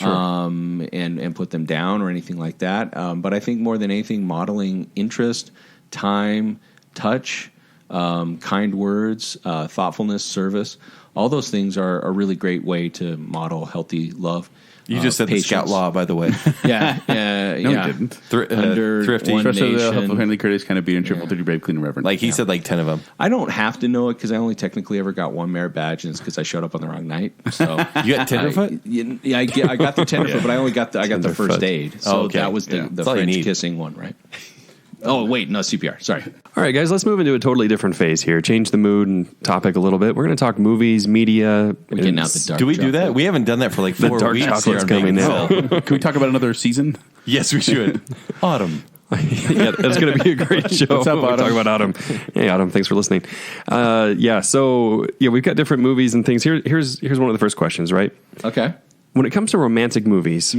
put them down or anything like that. But I think more than anything, modeling interest, time, touch, kind words, thoughtfulness, service, all those things are a really great way to model healthy love. You just said patience. the Scout Law, by the way. Yeah. No, yeah. he didn't. Under Thrifty. one Trust the helpful, nation. friendly, courteous, kind of being triple, 30, brave, clean, and reverent. Like he said like 10 of them. I don't have to know it because I only technically ever got one merit badge, and it's because I showed up on the wrong night. So You got Tenderfoot? I got the Tenderfoot, but I only got the first aid. So okay. that was the That's all you French need. kissing one, right? Oh wait, no CPR. Sorry. All right, guys, let's move into a totally different phase here. Change the mood and topic a little bit. We're going to talk movies, media. We're getting out the dark. Do we do that? chocolate. We haven't done that for like 4 dark weeks. chocolate's here on coming now. Baconsale. Can we talk about another season? Yes, we should. Autumn. Yeah, that's going to be a great show. What's up, We'll Autumn? talk about Autumn. Hey, Autumn, thanks for listening. So we've got different movies and things. Here's one of the first questions, right? Okay. When it comes to romantic movies,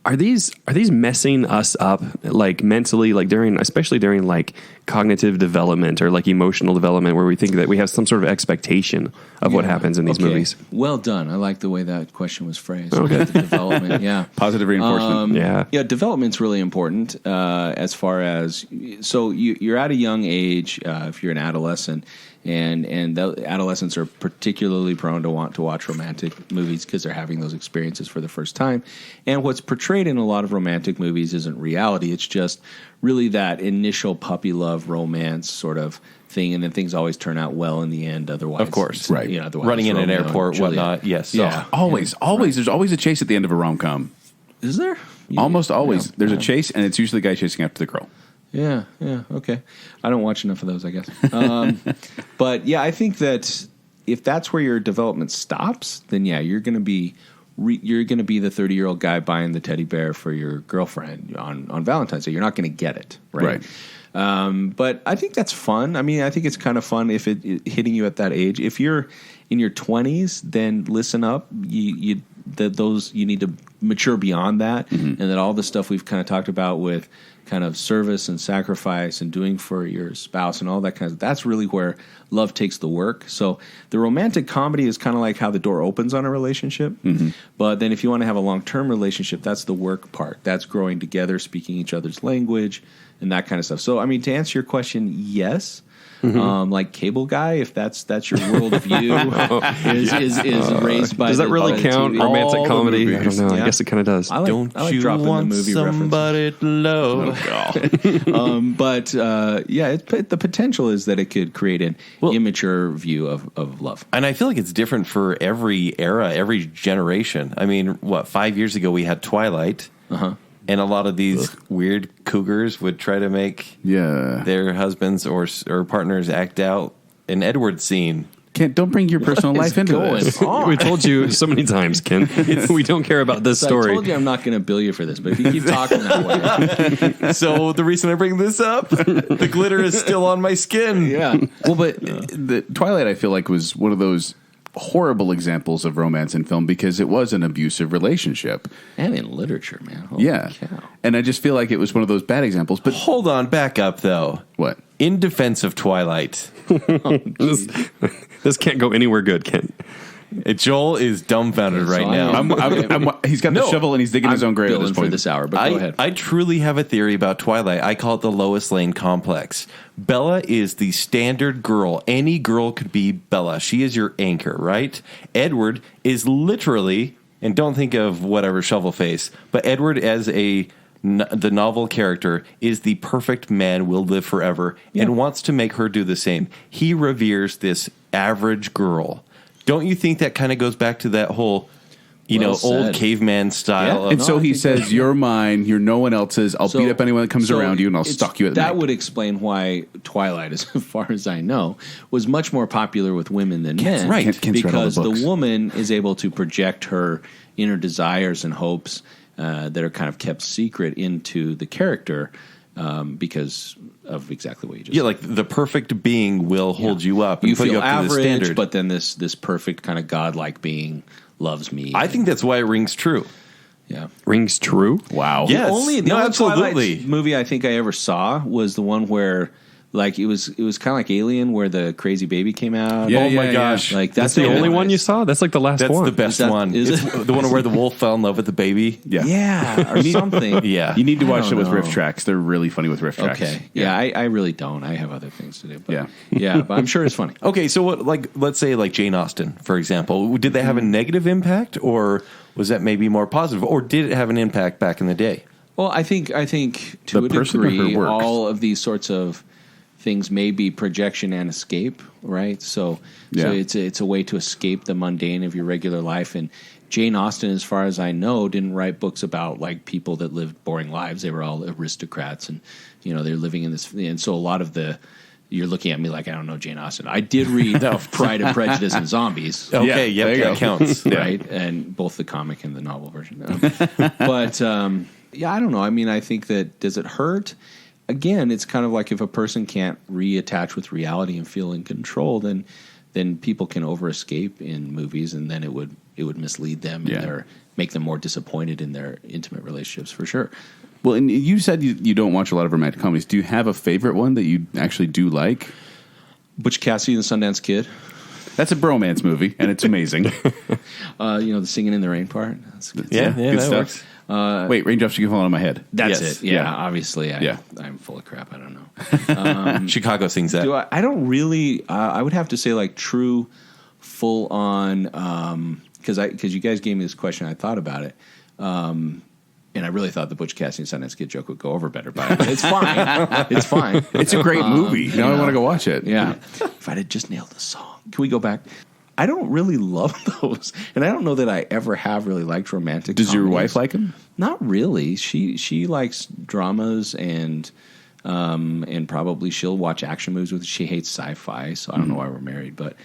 are these messing us up like mentally, like especially during like cognitive development or like emotional development, where we think that we have some sort of expectation of what happens in these movies? Well done. I like the way that question was phrased. Okay. The development. Yeah. Positive reinforcement. Yeah. Development's really important as far as you're at a young age if you're an adolescent, and the adolescents are particularly prone to want to watch romantic movies because they're having those experiences for the first time. And what's portrayed in a lot of romantic movies isn't reality. It's just really that initial puppy love romance sort of thing, and then things always turn out well in the end. Otherwise, Of course. it's, Right. otherwise Running it's in an Romeo and airport, Juliet. whatnot. Yes. Yeah. Always. There's always a chase at the end of a rom-com. Is there? Almost always. Yeah. There's a chase, and it's usually the guy chasing after the girl. Yeah, okay. I don't watch enough of those, I guess. But yeah, I think that if that's where your development stops, then yeah, you're going to be the 30-year-old guy buying the teddy bear for your girlfriend on Valentine's Day. You're not going to get it, right? But I think that's fun. I mean, I think it's kind of fun if it hitting you at that age. If you're in your 20s, then listen up. You need to mature beyond that, and that all the stuff we've kind of talked about with kind of service and sacrifice and doing for your spouse and all that kind of, that's really where love takes the work. So the romantic comedy is kind of like how the door opens on a relationship. But then if you want to have a long-term relationship, that's the work part. That's growing together, speaking each other's language, and that kind of stuff. So, I mean, to answer your question, yes. Like Cable Guy, if that's your worldview, is raised by. Does that really by count? TV. Romantic All the comedy? I movies. don't know. I Yeah. guess it kind of does. I like you dropping want the movie references. somebody to love? But the potential is that it could create an immature view of love. And I feel like it's different for every era, every generation. I mean, 5 years ago we had Twilight, and a lot of these weird cougars would try to make their husbands or partners act out an Edward scene. Don't bring your personal life into this. We told you so many times, Ken. We don't care about this So story. I told you I'm not going to bill you for this, but if you keep talking that way, So the reason I bring this up, the glitter is still on my skin. yeah. Well, but the Twilight, I feel like, was one of those horrible examples of romance in film because it was an abusive relationship. And in literature, man. Holy cow. And I just feel like it was one of those bad examples. But Hold on, back up though. what? In defense of Twilight, This can't go anywhere good, Ken. Joel is dumbfounded right now. He's got the shovel and he's digging his own grave at billing this for point. this hour, but go ahead. I truly have a theory about Twilight. I call it the Lois Lane complex. Bella is the standard girl. Any girl could be Bella. She is your anchor, right? Edward is literally and don't think of whatever shovel face, but Edward as the novel character is the perfect man, will live forever, and wants to make her do the same. He reveres this average girl. Don't you think that kind of goes back to that whole, old caveman style? And so he says, "You're mine. You're no one else's. I'll beat up anyone that comes around you, and I'll stalk you at night." That would explain why Twilight, as far as I know, was much more popular with women than men. Right. Kent's read all because the books. the woman is able to project her inner desires and hopes that are kind of kept secret into the character because of exactly what you just said. Like the perfect being will hold you up and You put feel you up to the average, standard. but then this perfect kind of godlike being loves me. I think that's why it rings true. Yeah. Rings true? Wow. Yeah. The only absolutely. Twilight movie I think I ever saw was the one where, like, it was kind of like Alien, where the crazy baby came out. Yeah, Oh my yeah, gosh. Like That's the only one you saw? That's like the last That's one. the best one. Is It's it? the one where the wolf fell in love with the baby. Yeah. Yeah, or something. Yeah. You need to watch don't it with know. riff tracks. They're really funny with riff tracks. Okay. Yeah, I really don't. I have other things to do. But Yeah. yeah, but I'm sure it's funny. Okay, so what? Like, let's say like Jane Austen, for example. Did they have a negative impact, or was that maybe more positive, or did it have an impact back in the day? Well, I think to The a person or her degree, works? all of these sorts of things may be projection and escape, right? So Yeah. it's a way to escape the mundane of your regular life. And Jane Austen, as far as I know, didn't write books about like people that lived boring lives. They were all aristocrats, and they're living in this. And so a lot of you're looking at me like I don't know Jane Austen. I did read Pride and Prejudice and Zombies. Okay, Yeah, there you that go. counts. Right, and both the comic and the novel version. But I don't know. I mean, I think that does it hurt? Again, it's kind of like if a person can't reattach with reality and feel in control, then people can over escape in movies, and then it would mislead them and make them more disappointed in their intimate relationships for sure. Well, and you said you don't watch a lot of romantic comedies. Do you have a favorite one that you actually do like? Butch Cassidy and the Sundance Kid. That's a bromance movie, and it's amazing. The singing in the rain part. That's good. Yeah, Good that stuff. works. Wait, raindrops keep falling on my head. That's Yes. it. Yeah, Yeah. obviously. Yeah. I'm full of crap. I don't know. Chicago sings that. I don't really. I would have to say like true, full on. Because you guys gave me this question, I thought about it, and I really thought the Butch Cassidy and Sundance Kid joke would go over better. But it's fine. It's fine. It's a great movie. Now I want to go watch it. Yeah. If I'd have just nailed the song. Can we go back? I don't really love those, and I don't know that I ever have really liked romantic. Does your comedies. wife like them? Not really. She likes dramas and probably she'll watch action movies with. She hates sci-fi, so I don't know why we're married. But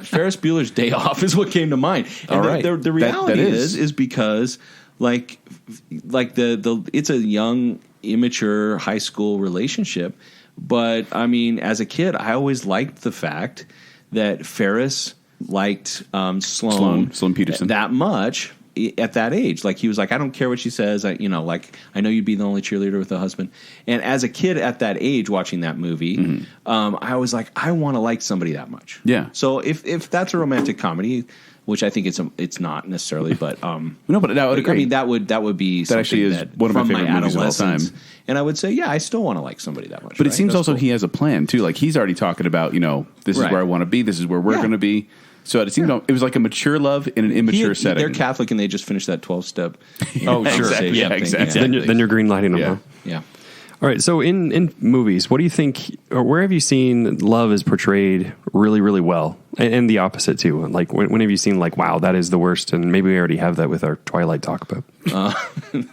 Ferris Bueller's Day Off is what came to mind. And All right. the reality that is because like the it's a young, immature high school relationship. But I mean, as a kid, I always liked the fact that Ferris liked Sloane Peterson that much at that age. Like he was like, I don't care what she says. I know you'd be the only cheerleader with a husband. And as a kid at that age watching that movie, I was like, I want to like somebody that much. Yeah. So if that's a romantic comedy, which I think it's not necessarily, but No, but I would agree. I mean that would be something actually is that one of my from favorite movies of all time. adolescence. And I would say, yeah, I still want to like somebody that much. But it right? seems That's also cool. he has a plan too. Like he's already talking about, this is Right. where I want to be. This is where we're Yeah. going to be. So it seemed it was like a mature love in an immature setting. They're Catholic and they just finished that 12-step. Oh, sure. Exactly. Yeah, thing. exactly. Then you're green lighting them. Yeah. Huh? Yeah. All right. So in movies, what do you think, or where have you seen love is portrayed really, really well? And the opposite too. Like when have you seen like, wow, that is the worst? And maybe we already have that with our Twilight talk about.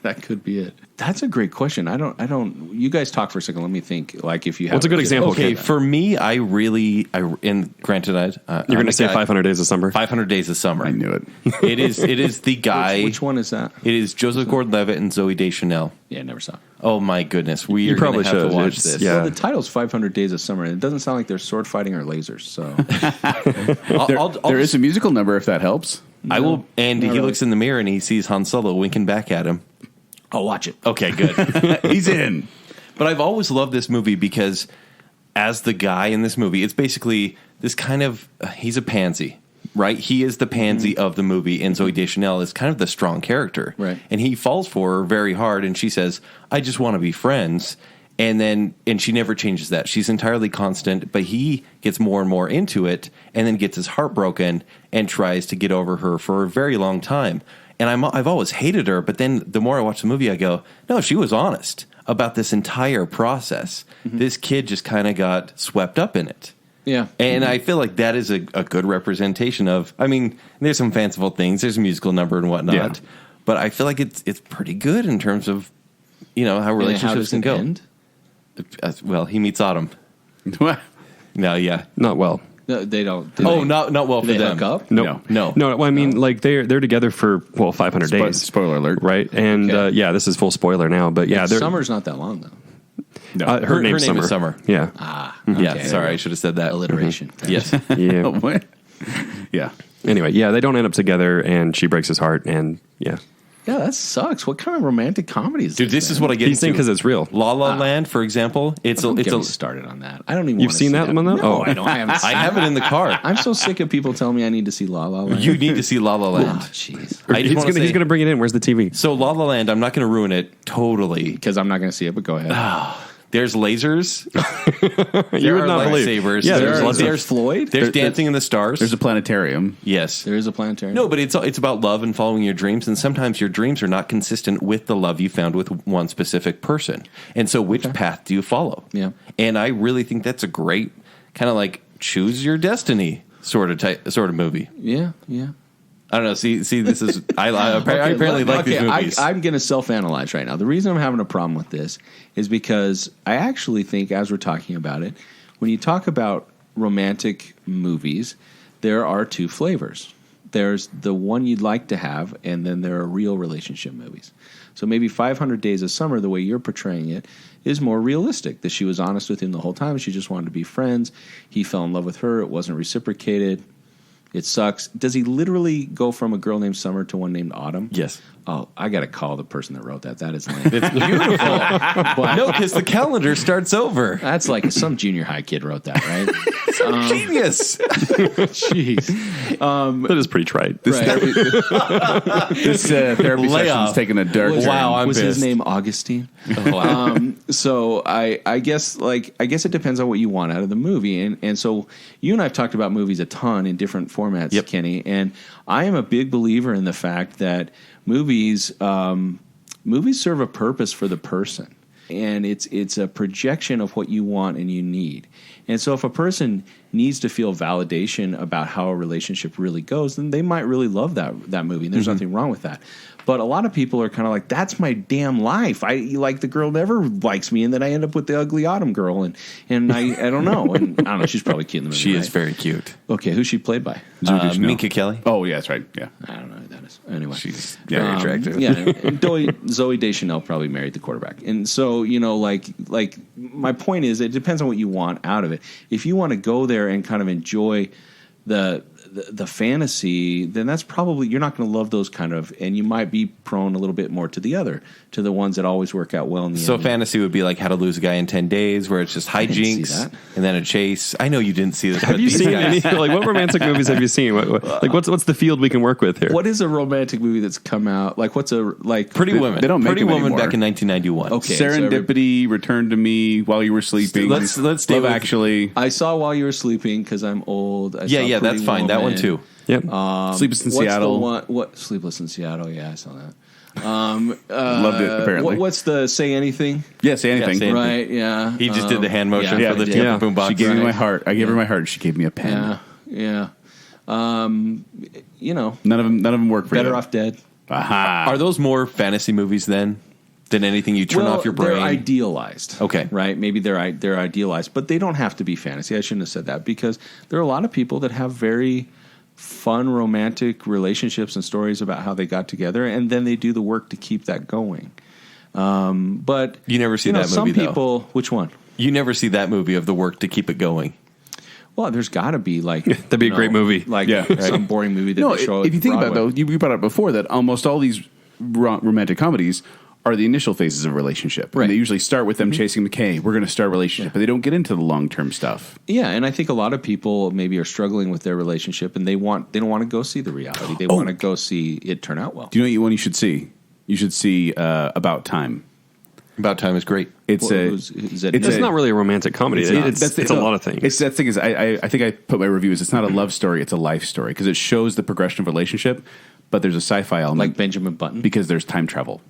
That could be it. That's a great question. I don't. You guys talk for a second. Let me think. Like if you have. What's a good example? Okay, Okay, for me, and granted, You're going to say 500 Days of Summer? 500 Days of Summer. I knew it. It is the guy. Which one is that? It is Joseph Gordon-Levitt and Zoe Deschanel. Yeah, never saw it. Oh my goodness, we You are going probably to have should. to watch It's- this. yeah. Well, the title's 500 Days of Summer, and it doesn't sound like they're sword fighting or lasers. So There is a musical number if that helps. I will, and not he really. looks in the mirror and he sees Han Solo winking back at him. I'll watch it. Okay, good. He's in. But I've always loved this movie because as the guy in this movie, it's basically this kind of, he's a pansy, right? He is the pansy of the movie, and Zoe Deschanel is kind of the strong character. Right. And he falls for her very hard, and she says, I just want to be friends. And she never changes that. She's entirely constant, but he gets more and more into it and then gets his heart broken and tries to get over her for a very long time. And I've always hated her, but then the more I watch the movie, I go, no, she was honest about this entire process. Mm-hmm. This kid just kind of got swept up in it. Yeah. And I feel like that is a good representation of, I mean, there's some fanciful things, there's a musical number and whatnot, but I feel like it's pretty good in terms of, how relationships can go. End? Well, he meets Autumn. No, yeah. Not well. No, they don't. Not well for they them. hook up? No. Well, I mean, like they're together for 500 days. Spoiler alert, right? And this is full spoiler now, but summer's not that long though. No. Her name is Summer. Yeah. Okay. Yeah. Sorry, I should have said that. Alliteration. Mm-hmm. Yes. Yeah. What? Yeah. Anyway, they don't end up together, and she breaks his heart, and Yeah, that sucks. What kind of romantic comedy is Dude, this is what I get he's saying because it's real. La La Land, for example, it's started on that. I don't even. You've seen that one though? No, I don't. I haven't. I have it in the car. I'm so sick of people telling me I need to see La La Land. You need to see La La Land. Oh, jeez. He's gonna bring it in. Where's the TV? So La La Land, I'm not going to ruin it totally. Because I'm not going to see it, but go ahead. There's lasers. You would not believe. Lightsabers. Yeah, there's Floyd. There's dancing in the stars. There's a planetarium. Yes. There is a planetarium. No, but it's about love and following your dreams, and sometimes your dreams are not consistent with the love you found with one specific person. And so which path do you follow? Yeah. And I really think that's a great kind of like choose your destiny sort of movie. Yeah. I don't know. See, this is I apparently like these movies. I'm going to self-analyze right now. The reason I'm having a problem with this is because I actually think, as we're talking about it, when you talk about romantic movies, there are two flavors. There's the one you'd like to have, and then there are real relationship movies. So maybe 500 Days of Summer, the way you're portraying it, is more realistic. That she was honest with him the whole time. She just wanted to be friends. He fell in love with her. It wasn't reciprocated. It sucks. Does he literally go from a girl named Summer to one named Autumn? Yes. Oh, I got to call the person that wrote that. That is lame. It's beautiful. But no, because the calendar starts over. That's like some junior high kid wrote that, right? Genius. Jeez. That is pretty trite. This therapy session is taking a dark turn. Wow, I'm was pissed. his name Augustine? Oh, wow. So I guess it depends on what you want out of the movie, and so you and I have talked about movies a ton in different formats, Yep. Kenny, and I am a big believer in the fact that movies serve a purpose for the person, and it's a projection of what you want and you need. And so if a person needs to feel validation about how a relationship really goes, then they might really love that movie, and there's nothing wrong with that. But a lot of people are kind of like, that's my damn life. I like the girl never likes me, and then I end up with the ugly Autumn girl, and I don't know. And I don't know, she's probably cute in the movie. She is right? very cute. Okay, who's she played by? Minka Kelly. Oh, yeah, that's right. Yeah. I don't know who that is. Anyway. She's very attractive. Yeah, and Zoe Deschanel probably married the quarterback. And so, like my point is, it depends on what you want out of it. If you want to go there and kind of enjoy the fantasy, then that's probably, you're not going to love those kind of, and you might be prone a little bit more to the ones that always work out well in the end. So fantasy would be like How to Lose a Guy in 10 Days, where it's just hijinks and then a chase. I know you didn't see this. Have you seen any? Like, what romantic movies have you seen? What's the field we can work with here? What is a romantic movie that's come out? Like, Pretty Woman. They don't make Pretty them Woman anymore. back in 1991. Okay. Serendipity, Return to Me, While You Were Sleeping. Let's stay Love with- Actually. I saw While You Were Sleeping because I'm old. I saw Yeah, Pretty that's fine. That one Woman. too. Yep. Sleepless in What's Seattle. the one? What Sleepless in Seattle? Yeah, I saw that. Loved it, apparently. What's the Say Anything? Yeah, Say Anything. Say Anything. Right, yeah. He just did the hand motion yeah, for the he did. boom box. She gave me Right. my heart. I gave her my heart. She gave me a pen. Yeah. None of them work for Better you. Off Dead. Aha. Are those more fantasy movies than anything you turn off your brain? They're idealized. Okay. Right? Maybe they're idealized, but they don't have to be fantasy. I shouldn't have said that, because there are a lot of people that have very fun romantic relationships and stories about how they got together, and then they do the work to keep that going. But You never see that some movie, though. people, which one? You never see that movie of the work to keep it going. Well, there's got to be like That'd be a great movie. like Yeah. some boring movie that No, they show. if you think about it, Broadway. though, you brought up before that almost all these romantic comedies are the initial phases of a relationship. Right. And they usually start with them chasing McKay. We're going to start a relationship, but they don't get into the long-term stuff. Yeah, and I think a lot of people maybe are struggling with their relationship, and they don't want to go see the reality. They want to go see it turn out well. Do you know what one you should see? You should see About Time. About Time is great. It's It's not really a romantic comedy. It's a lot of things. It's that thing is I think I put my review as it's not a love story, it's a life story because it shows the progression of a relationship, but there's a sci-fi element Like Benjamin Button. because there's time travel.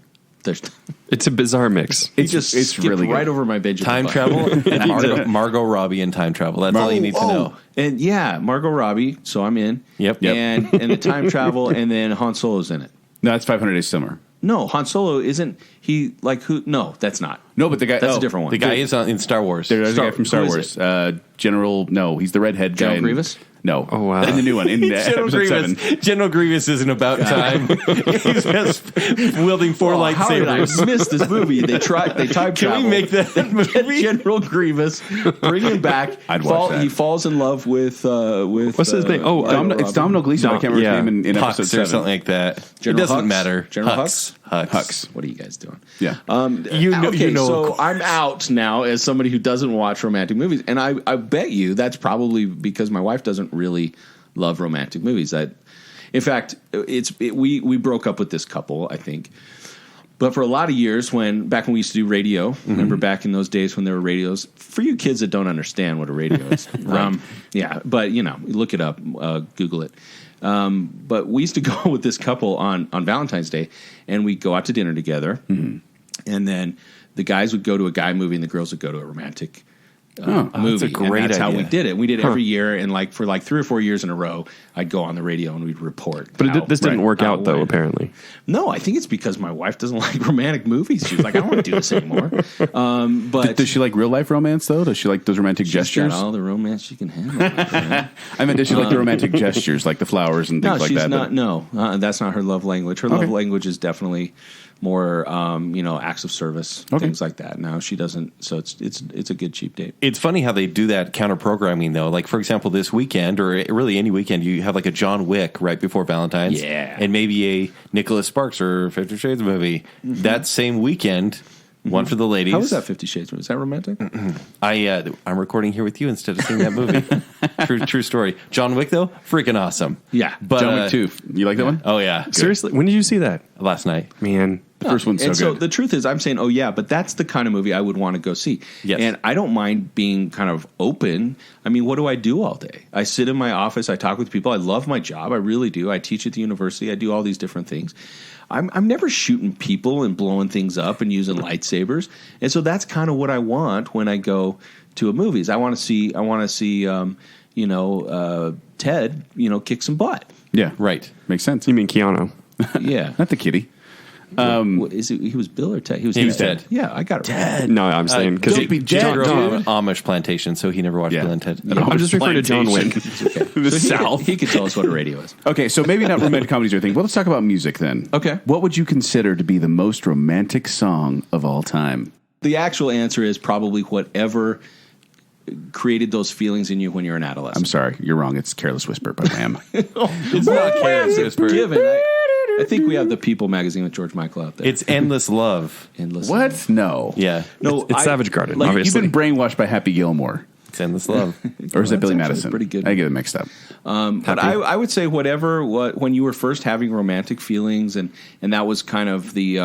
It's a bizarre mix. It's skipped really good. right over my Benjamin Time Button. travel and Margot Robbie and time travel. That's all you need to know. And Margot Robbie, so I'm in. Yep. And the time travel, and then Han Solo's in it. No, that's 500 Days of Summer. No, Han Solo isn't he like who? No, that's not. No, but the guy That's a different one. The guy is in Star Wars. There's a guy from Star who is Wars. General. No, he's the redhead guy. General Grievous? No. Oh, wow. In the new one, in General episode Grievous. 7. General Grievous isn't about time. He's just wielding 4 How did I lightsabers. miss this movie? They time Can travel. we make that movie? General Grievous, bring him back. I'd watch that. He falls in love with What's his name? Oh, It's Domino Gleeson. I can't remember his name in episode Hux 7. or something like that. General it doesn't Hux? matter. General Hux. Hux. What are you guys doing? Yeah. So I'm out now as somebody who doesn't watch romantic movies, and I bet you that's probably because my wife doesn't really love romantic movies. In fact, we broke up with this couple, I think. But for a lot of years, back when we used to do radio, remember back in those days when there were radios. For you kids that don't understand what a radio is, but look it up, Google it. But we used to go with this couple on Valentine's Day, and we'd go out to dinner together, and then the guys would go to a guy movie, and the girls would go to a romantic movie. that's a great and that's how idea. we did it. We did it every year, and for 3 or 4 years in a row, I'd go on the radio and we'd report. But this didn't work out, though, apparently. No, I think it's because my wife doesn't like romantic movies. She was like, I don't want to do this anymore. But Does she like real life romance though? Does she like those romantic she's gestures? got all the romance she can handle. I mean, does she like the romantic gestures, like the flowers and things No, like she's that? not. No, that's not her love language. Her love language is definitely more, acts of service, things like that. No, she doesn't. So it's a good cheap date. It's funny how they do that counter programming, though. Like, for example, this weekend, or really any weekend, you have like a John Wick right before Valentine's. Yeah. And maybe a Nicholas Sparks or 50 Shades movie. That same weekend, one for the ladies. How was that 50 Shades? Is that romantic? I'm recording here with you instead of seeing that movie. True story. John Wick, though, freaking awesome. Yeah. But, John Wick 2. You like that one? Oh, yeah. Seriously? When did you see that? Last night. Man. The first one's and so so good. the truth is, I'm saying, but that's the kind of movie I would want to go see. Yes. And I don't mind being kind of open. I mean, what do I do all day? I sit in my office. I talk with people. I love my job. I really do. I teach at the university. I do all these different things. I'm never shooting people and blowing things up and using lightsabers. And so that's kind of what I want when I go to a movies. I want to see Ted, kick some butt. Yeah. Right. Makes sense. You mean Keanu? Yeah. Not the kitty. He was Bill or Ted? He was Ted. Yeah, I got it. Ted. No, I'm saying because don't be dead, Grew up on dude. an Amish plantation, so he never watched Yeah. Bill and Ted. I'm just referring to John Wick. The South. He could tell us what a radio is. Okay, so maybe not romantic comedies or anything. Well, let's talk about music then. Okay. What would you consider to be the most romantic song of all time? The actual answer is probably whatever created those feelings in you when you're an adolescent. I'm sorry, you're wrong. It's Careless Whisper by Wham. It's not Careless Whisper. Given, I think we have the People magazine with George Michael out there. It's Endless Love. Endless. What? No. Yeah. No, It's Savage Garden, You've obviously. been brainwashed by Happy Gilmore. It's Endless Love. Or is that Billy actually Madison? pretty good. I get it mixed up. But I would say when you were first having romantic feelings, and that was kind of the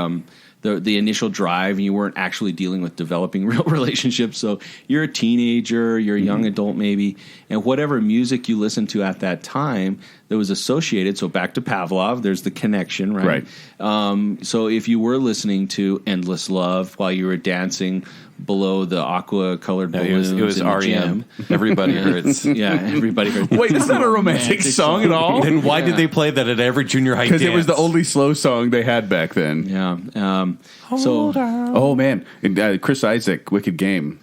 initial drive, and you weren't actually dealing with developing real relationships. So you're a teenager, you're a young adult maybe, and whatever music you listened to at that time that was associated. So back to Pavlov, there's the connection, right? So if you were listening to Endless Love while you were dancing below the aqua-colored balloons, It was in the REM. gym. Everybody hurts. Yeah, everybody heard. Wait, that's not a romantic song at all? Then why did they play that at every junior high dance? Because it was the only slow song they had back then. Yeah. Oh, man. And, Chris Isaac, Wicked Game.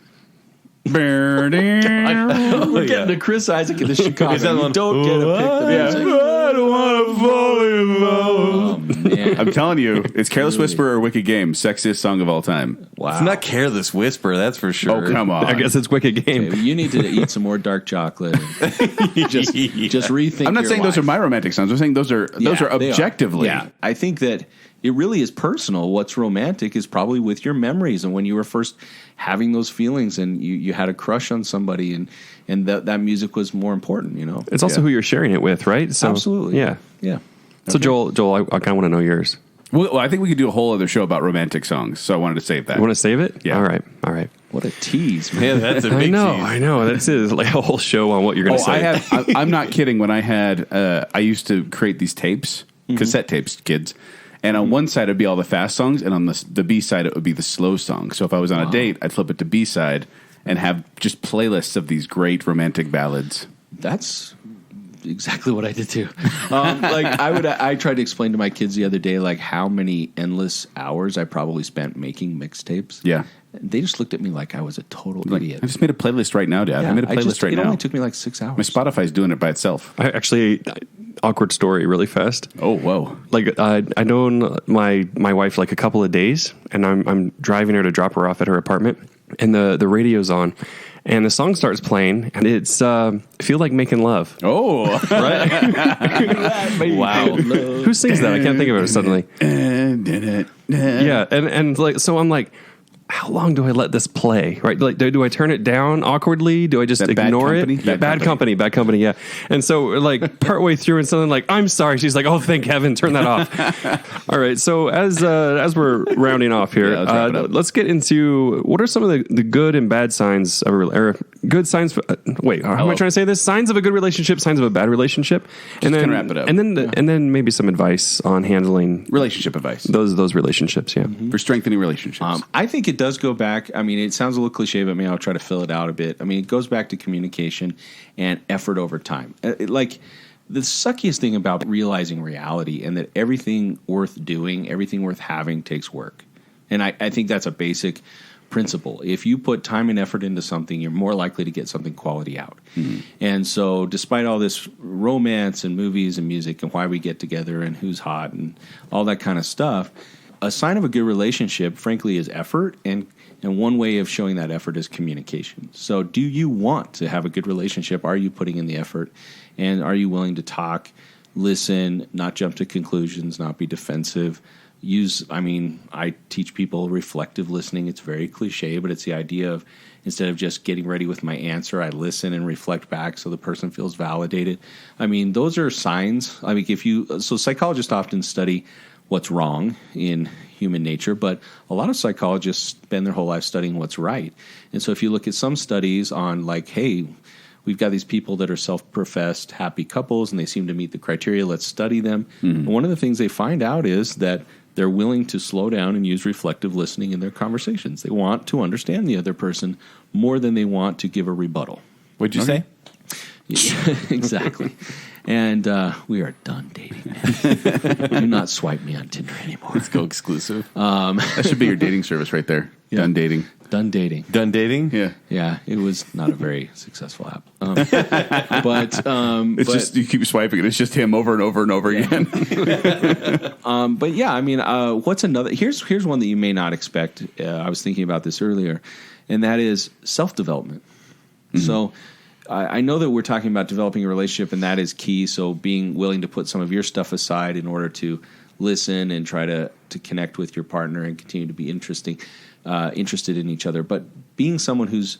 We're getting to Chris Isaac in the Chicago. Is that You one? don't get to pick the music. I don't want to fall in Oh, love. man. I'm telling you, it's Careless Whisper or Wicked Game, sexiest song of all time. Wow. It's not Careless Whisper, that's for sure. Oh, come on. I guess it's Wicked Game. Okay, you need to eat some more dark chocolate. And just rethink. I'm not your saying those are life. my romantic songs. I'm saying those are Yeah, they are. objectively. Yeah, I think that it really is personal. What's romantic is probably with your memories and when you were first having those feelings and you had a crush on somebody and that music was more important. It's also who you're sharing it with, right? So, Absolutely. Yeah. Yeah. So Joel, I kind of want to know yours. Well, I think we could do a whole other show about romantic songs, so I wanted to save that. You want to save it? Yeah. All right. What a tease, man. Yeah, that's a big I know. That's it. It's like a whole show on what you're going to say. I'm not kidding. When I used to create these tapes, cassette tapes, kids, and on one side it would be all the fast songs, and on the B side it would be the slow songs. So if I was on a date, I'd flip it to B side and have just playlists of these great romantic ballads. That's exactly what I did too. I tried to explain to my kids the other day, like how many endless hours I probably spent making mixtapes. Yeah. They just looked at me like I was a total idiot. I just made a playlist right now, Dad. I made a playlist right It now. only took me like 6 hours. My Spotify's doing it by itself. I actually, awkward story really fast. Oh, whoa. Like I known my wife like a couple of days, and I'm driving her to drop her off at her apartment, and the radio's on, and the song starts playing, and it's Feel Like Making Love. Oh. Wow. Who sings that? I can't think of it suddenly. Yeah, and like, so I'm like, how long do I let this play? Right? Like, do I turn it down awkwardly? Do I just That Bad ignore Company? it? Bad company. Yeah. And so, like, partway through, and something like, I'm sorry. She's like, oh, thank heaven, turn that off. All right. So as we're rounding off here, let's wrap it up. let's get into what are some of the good and bad signs of or good signs. How am I trying to say this? Signs of a good relationship, signs of a bad relationship, and then kinda wrap it up. and then maybe some advice on handling Relationship advice. those relationships. Yeah. For strengthening relationships. I think it does go back. I mean, it sounds a little cliche, but maybe I'll try to fill it out a bit. I mean, it goes back to communication and effort over time. Like the suckiest thing about realizing reality and that everything worth doing, everything worth having takes work. And I think that's a basic principle. If you put time and effort into something, you're more likely to get something quality out. Mm-hmm. And so despite all this romance and movies and music and why we get together and who's hot and all that kind of stuff, a sign of a good relationship, frankly, is effort, and one way of showing that effort is communication. So do you want to have a good relationship? Are you putting in the effort? And are you willing to talk, listen, not jump to conclusions, not be defensive? I teach people reflective listening. It's very cliche, but it's the idea of instead of just getting ready with my answer, I listen and reflect back so the person feels validated. I mean, those are signs. I mean, so psychologists often study what's wrong in human nature, but a lot of psychologists spend their whole life studying what's right. And so if you look at some studies on like, hey, we've got these people that are self-professed happy couples and they seem to meet the criteria, let's study them. Mm-hmm. And one of the things they find out is that they're willing to slow down and use reflective listening in their conversations. They want to understand the other person more than they want to give a rebuttal. What'd you say? Yeah, exactly. And we are done dating, man. Do not swipe me on Tinder anymore. Let's go exclusive. That should be your dating service right there. Yeah. Done dating. Done dating. Done dating? Yeah. Yeah, it was not a very successful app. Just you keep swiping it. It's just him over and over and over again. But yeah, I mean, what's another? Here's one that you may not expect. I was thinking about this earlier, and that is self-development. Mm-hmm. So I know that we're talking about developing a relationship, and that is key. So being willing to put some of your stuff aside in order to listen and try to connect with your partner and continue to be interested in each other, but being someone who's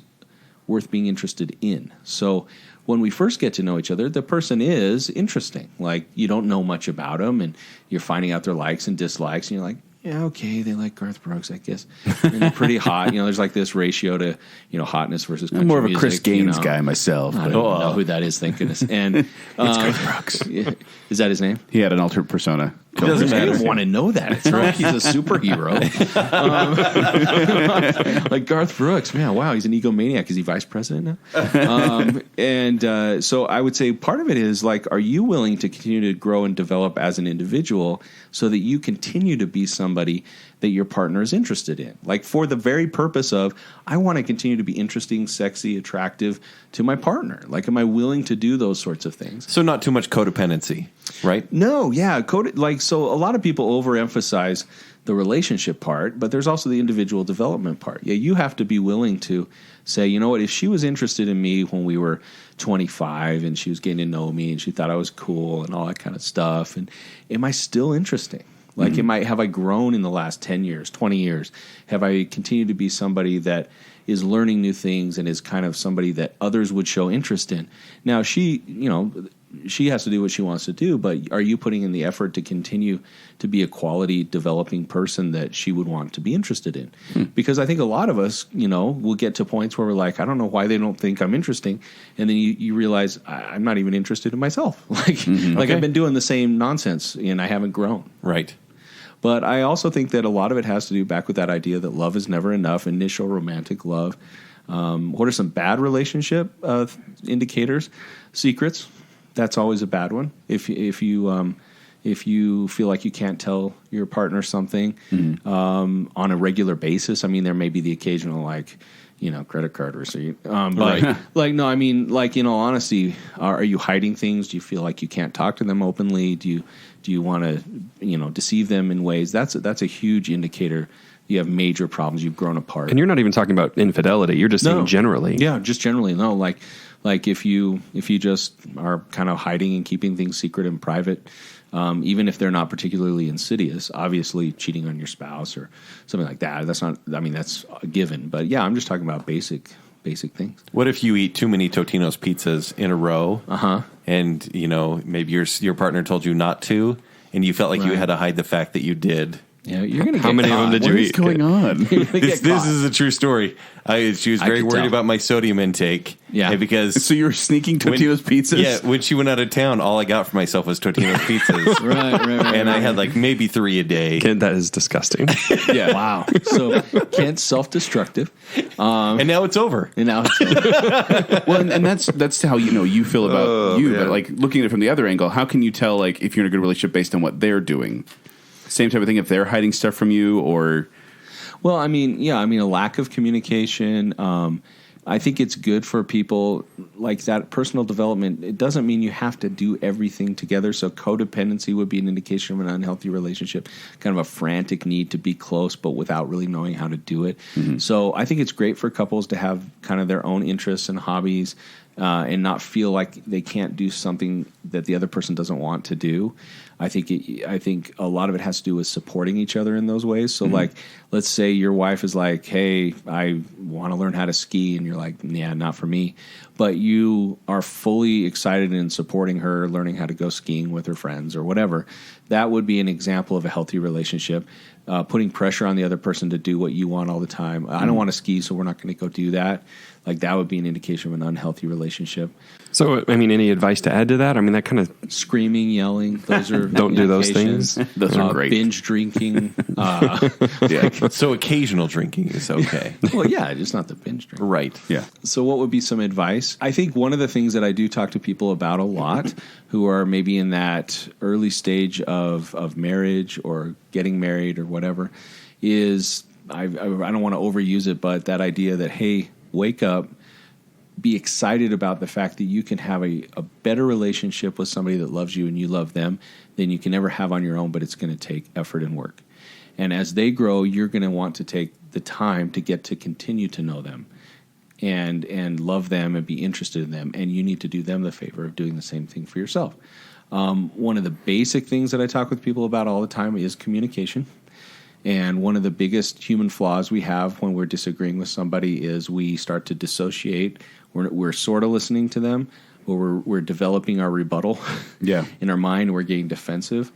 worth being interested in. So when we first get to know each other, the person is interesting. Like you don't know much about them, and you're finding out their likes and dislikes, and you're like, yeah, okay, they like Garth Brooks, I guess. And they're pretty hot. There's like this ratio to, hotness versus country I'm more of a music, Chris Gaines guy myself. I don't know who that is, thank goodness. And it's Garth Brooks. Is that his name? He had an alternate persona. Doesn't matter. I don't want to know that. It's not like he's a superhero. Like Garth Brooks, man, wow, he's an egomaniac. Is he vice president now? So I would say part of it is like, are you willing to continue to grow and develop as an individual so that you continue to be somebody that your partner is interested in? Like for the very purpose of, I want to continue to be interesting, sexy, attractive to my partner. Like, am I willing to do those sorts of things? So not too much codependency, right? No, yeah. So a lot of people overemphasize the relationship part, but there's also the individual development part. Yeah, you have to be willing to say, you know what, if she was interested in me when we were 25 and she was getting to know me and she thought I was cool and all that kind of stuff, and am I still interesting? Like, have I grown in the last 10 years, 20 years? Have I continued to be somebody that is learning new things and is kind of somebody that others would show interest in? Now, she has to do what she wants to do, but are you putting in the effort to continue to be a quality developing person that she would want to be interested in? Because I think a lot of us, will get to points where we're like, I don't know why they don't think I'm interesting. And then you realize I'm not even interested in myself. Like I've been doing the same nonsense and I haven't grown. Right. But I also think that a lot of it has to do back with that idea that love is never enough, initial romantic love. What are some bad relationship indicators? Secrets. That's always a bad one. If you feel like you can't tell your partner something on a regular basis, I mean, there may be the occasional credit card receipt. But no, I mean, in all honesty, are you hiding things? Do you feel like you can't talk to them openly? Do you want to deceive them in ways? That's a huge indicator. You have major problems. You've grown apart. And you're not even talking about infidelity. You're just saying generally. Yeah, just generally. No, like if you just are kind of hiding and keeping things secret and private, even if they're not particularly insidious, obviously cheating on your spouse or something like that. That's a given. But yeah, I'm just talking about basic things. What if you eat too many Totino's pizzas in a row? And maybe your partner told you not to, and you felt like you had to hide the fact that you did. Yeah, you're going to get How many caught. of them did you eat? What is going on? This is a true story. She was very worried about my sodium intake. Yeah. And because So you were sneaking Totino's pizzas? Yeah, when she went out of town, all I got for myself was Totino's pizzas. Right. And I had maybe 3 a day. Kent, that is disgusting. Yeah. Wow. So Kent's self-destructive. And now it's over. And now it's over. Well, and that's how you feel about you. yeah. But looking at it from the other angle, how can you tell if you're in a good relationship based on what they're doing? Same type of thing if they're hiding stuff from you or... Well, a lack of communication. I think it's good for people like that. Personal development, it doesn't mean you have to do everything together. So codependency would be an indication of an unhealthy relationship, kind of a frantic need to be close, but without really knowing how to do it. So I think it's great for couples to have kind of their own interests and hobbies and not feel like they can't do something that the other person doesn't want to do. I think a lot of it has to do with supporting each other in those ways. So let's say your wife is like, hey, I want to learn how to ski. And you're like, yeah, not for me. But you are fully excited in supporting her, learning how to go skiing with her friends or whatever. That would be an example of a healthy relationship. Putting pressure on the other person to do what you want all the time. I don't want to ski, so we're not going to go do that. That would be an indication of an unhealthy relationship. So, any advice to add to that? That kind of... Screaming, yelling, those are... Don't do those things. Those are great. Binge drinking. So occasional drinking is okay. Well, yeah, just not the binge drinking. Right. Yeah. So what would be some advice? I think one of the things that I do talk to people about a lot who are maybe in that early stage of marriage or getting married or whatever is, I don't want to overuse it, but that idea that, hey, wake up, be excited about the fact that you can have a better relationship with somebody that loves you and you love them than you can ever have on your own, but it's going to take effort and work. And as they grow, you're going to want to take the time to get to continue to know them and love them and be interested in them. And you need to do them the favor of doing the same thing for yourself. One of the basic things that I talk with people about all the time is communication. And one of the biggest human flaws we have when we're disagreeing with somebody is we start to dissociate. We're sort of listening to them, but we're developing our rebuttal in our mind. We're getting defensive.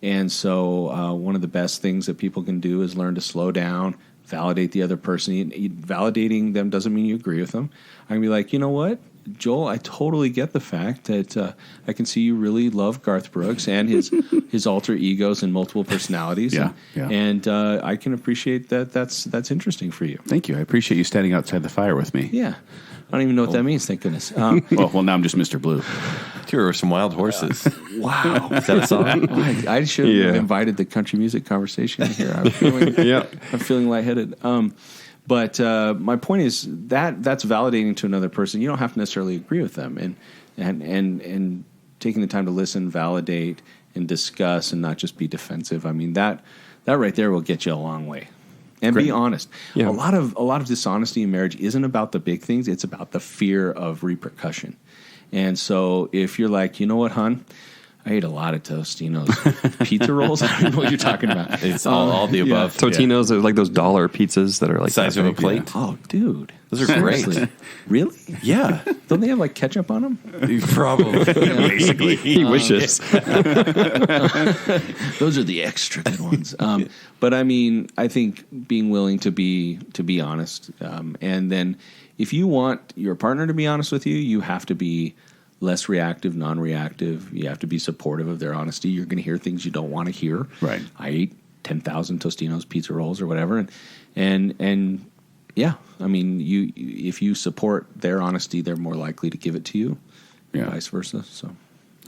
And so one of the best things that people can do is learn to slow down, validate the other person. Validating them doesn't mean you agree with them. I can be like, you know what, Joel, I totally get the fact that I can see you really love Garth Brooks and his alter egos and multiple personalities. And I can appreciate that. That's interesting for you. Thank you. I appreciate you standing outside the fire with me. Yeah. I don't even know what that means, thank goodness. Well, now I'm just Mr. Blue. Here are some wild horses. Wow. Is that a song? I should have invited the country music conversation here. I'm feeling lightheaded. But my point is that's validating to another person. You don't have to necessarily agree with them, and taking the time to listen, validate, and discuss, and not just be defensive. I mean that right there will get you a long way. And be honest. Yeah. A lot of dishonesty in marriage isn't about the big things. It's about the fear of repercussion. And so if you're like, you know what, hon, I ate a lot of Tostino's pizza rolls. I don't know what you're talking about. It's all the above. Totino's are like those dollar pizzas that are like Size that of a big. plate. Oh, dude. Those are great. Seriously? Really? Yeah, Don't they have like ketchup on them? probably. Basically, he wishes. Those are the extra good ones. But I mean, I think being willing to be honest, and then if you want your partner to be honest with you, you have to be less reactive, non-reactive. You have to be supportive of their honesty. You're going to hear things you don't want to hear. Right. I ate 10,000 Tostino's pizza rolls or whatever, and yeah, I mean, if you support their honesty, they're more likely to give it to you, Yeah. and vice versa. So,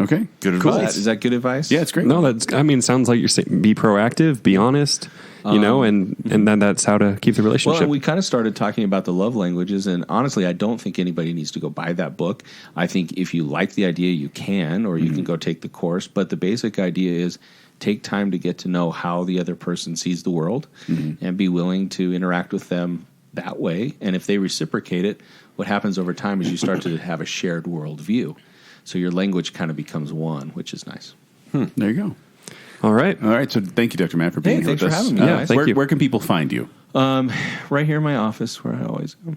Okay. Good cool. advice. Is that good advice? Yeah, it's great. No, it sounds like you're saying be proactive, be honest, and then that's how to keep the Well, relationship. and we kind of started talking about the love languages, and honestly, I don't think anybody needs to go buy that book. I think if you like the idea, you can, or you can go take the course. But the basic idea is take time to get to know how the other person sees the world and be willing to interact with them that way. And if they reciprocate it, what happens over time is you start to have a shared worldview. So your language kind of becomes one, which is nice. There you go. All right. All right. So thank you, Dr. Matt, for being here thanks with for us. having me, guys. Thank you. Where can people find you? Right here in my office where I always go.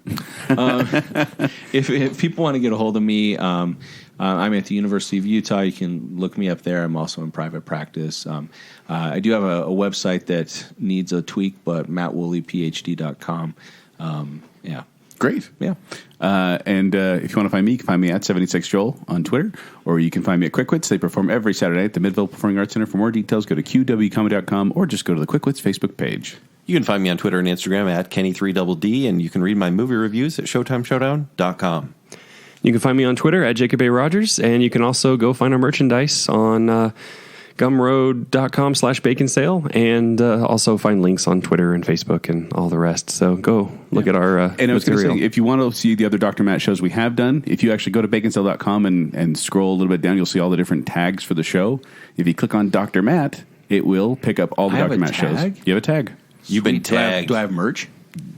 If people want to get a hold of me, I'm at the University of Utah. You can look me up there. I'm also in private practice. I do have a website that needs a tweak, but mattwoolleyphd.com. Yeah. Great. Yeah. And if you want to find me, you can find me at 76Joel on Twitter, or you can find me at Quick Wits. They perform every Saturday at the Midville Performing Arts Center. For more details, go to qwcomedy.com or just go to the Quick Wits Facebook page. You can find me on Twitter and Instagram at Kenny3DD, and you can read my movie reviews at ShowtimeShowdown.com. You can find me on Twitter at Jacob A. Rogers, and you can also go find our merchandise on gumroad.com/baconsale, and also find links on Twitter and Facebook and all the rest. So go look at our And I was going to material. say, if you want to see the other Dr. Matt shows we have done, if you actually go to baconsale.com and scroll a little bit down, you'll see all the different tags for the show. If you click on Dr. Matt, it will pick up all the I have Dr. a Matt shows. tag? You have a tag. You've been Sweet. tagged. Do I have merch?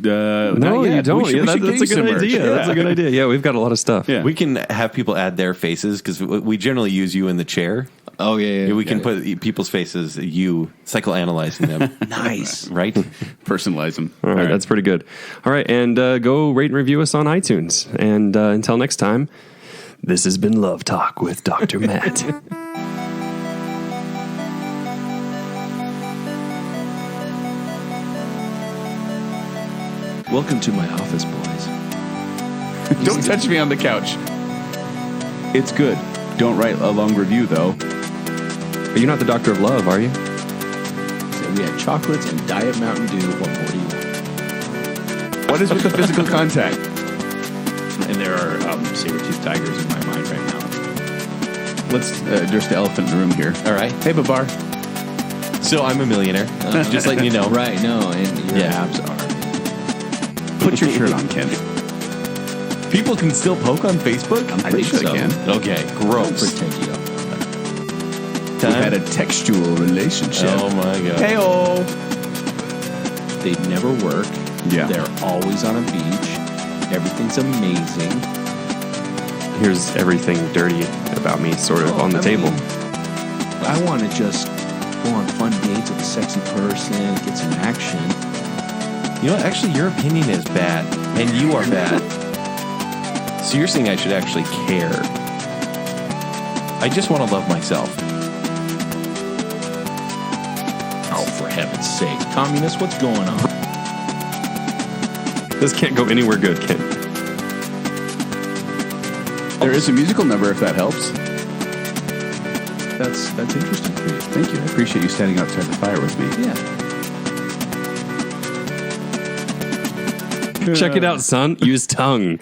No, Not yet. you don't. We should That's get a you good some merch. idea. That's a good idea. Yeah, we've got a lot of stuff. Yeah. We can have people add their faces because we generally use you in the chair. Oh, yeah. We can put people's faces, you psychoanalyzing them. Nice. Right? Personalize them. All right, that's pretty good. All right, and go rate and review us on iTunes. And until next time, this has been Love Talk with Dr. Matt. Welcome to my office, boys. Don't touch me on the couch. It's good. Don't write a long review, though. But you're not the doctor of love, are you? So we had chocolates and Diet Mountain Dew. What more do you want? What is with the physical contact? And there are saber-toothed tigers in my mind right now. Let's address the elephant in the room here. All right. Hey, Babar. So I'm a millionaire. Just letting you know. Right, no, and your Yeah. abs are. Put your shirt on, Ken. People can still poke on Facebook? I'm pretty sure they can. Okay, Don't gross. pretend you don't. We had a textual relationship. Oh my god. Hey-oh. They never work. Yeah. They're always on a beach. Everything's amazing. Here's everything dirty about me sort of on the table. I want to just go on fun dates with a sexy person, get some action. You know what? Actually, your opinion is bad, and you are bad. So you're saying I should actually care. I just want to love myself. Oh, for heaven's sake. Communist, what's going on? This can't go anywhere good, Ken. There is a musical number, if that helps. That's interesting for you. Thank you. I appreciate you standing outside the fire with me. Yeah. Check it out, son. Use tongue.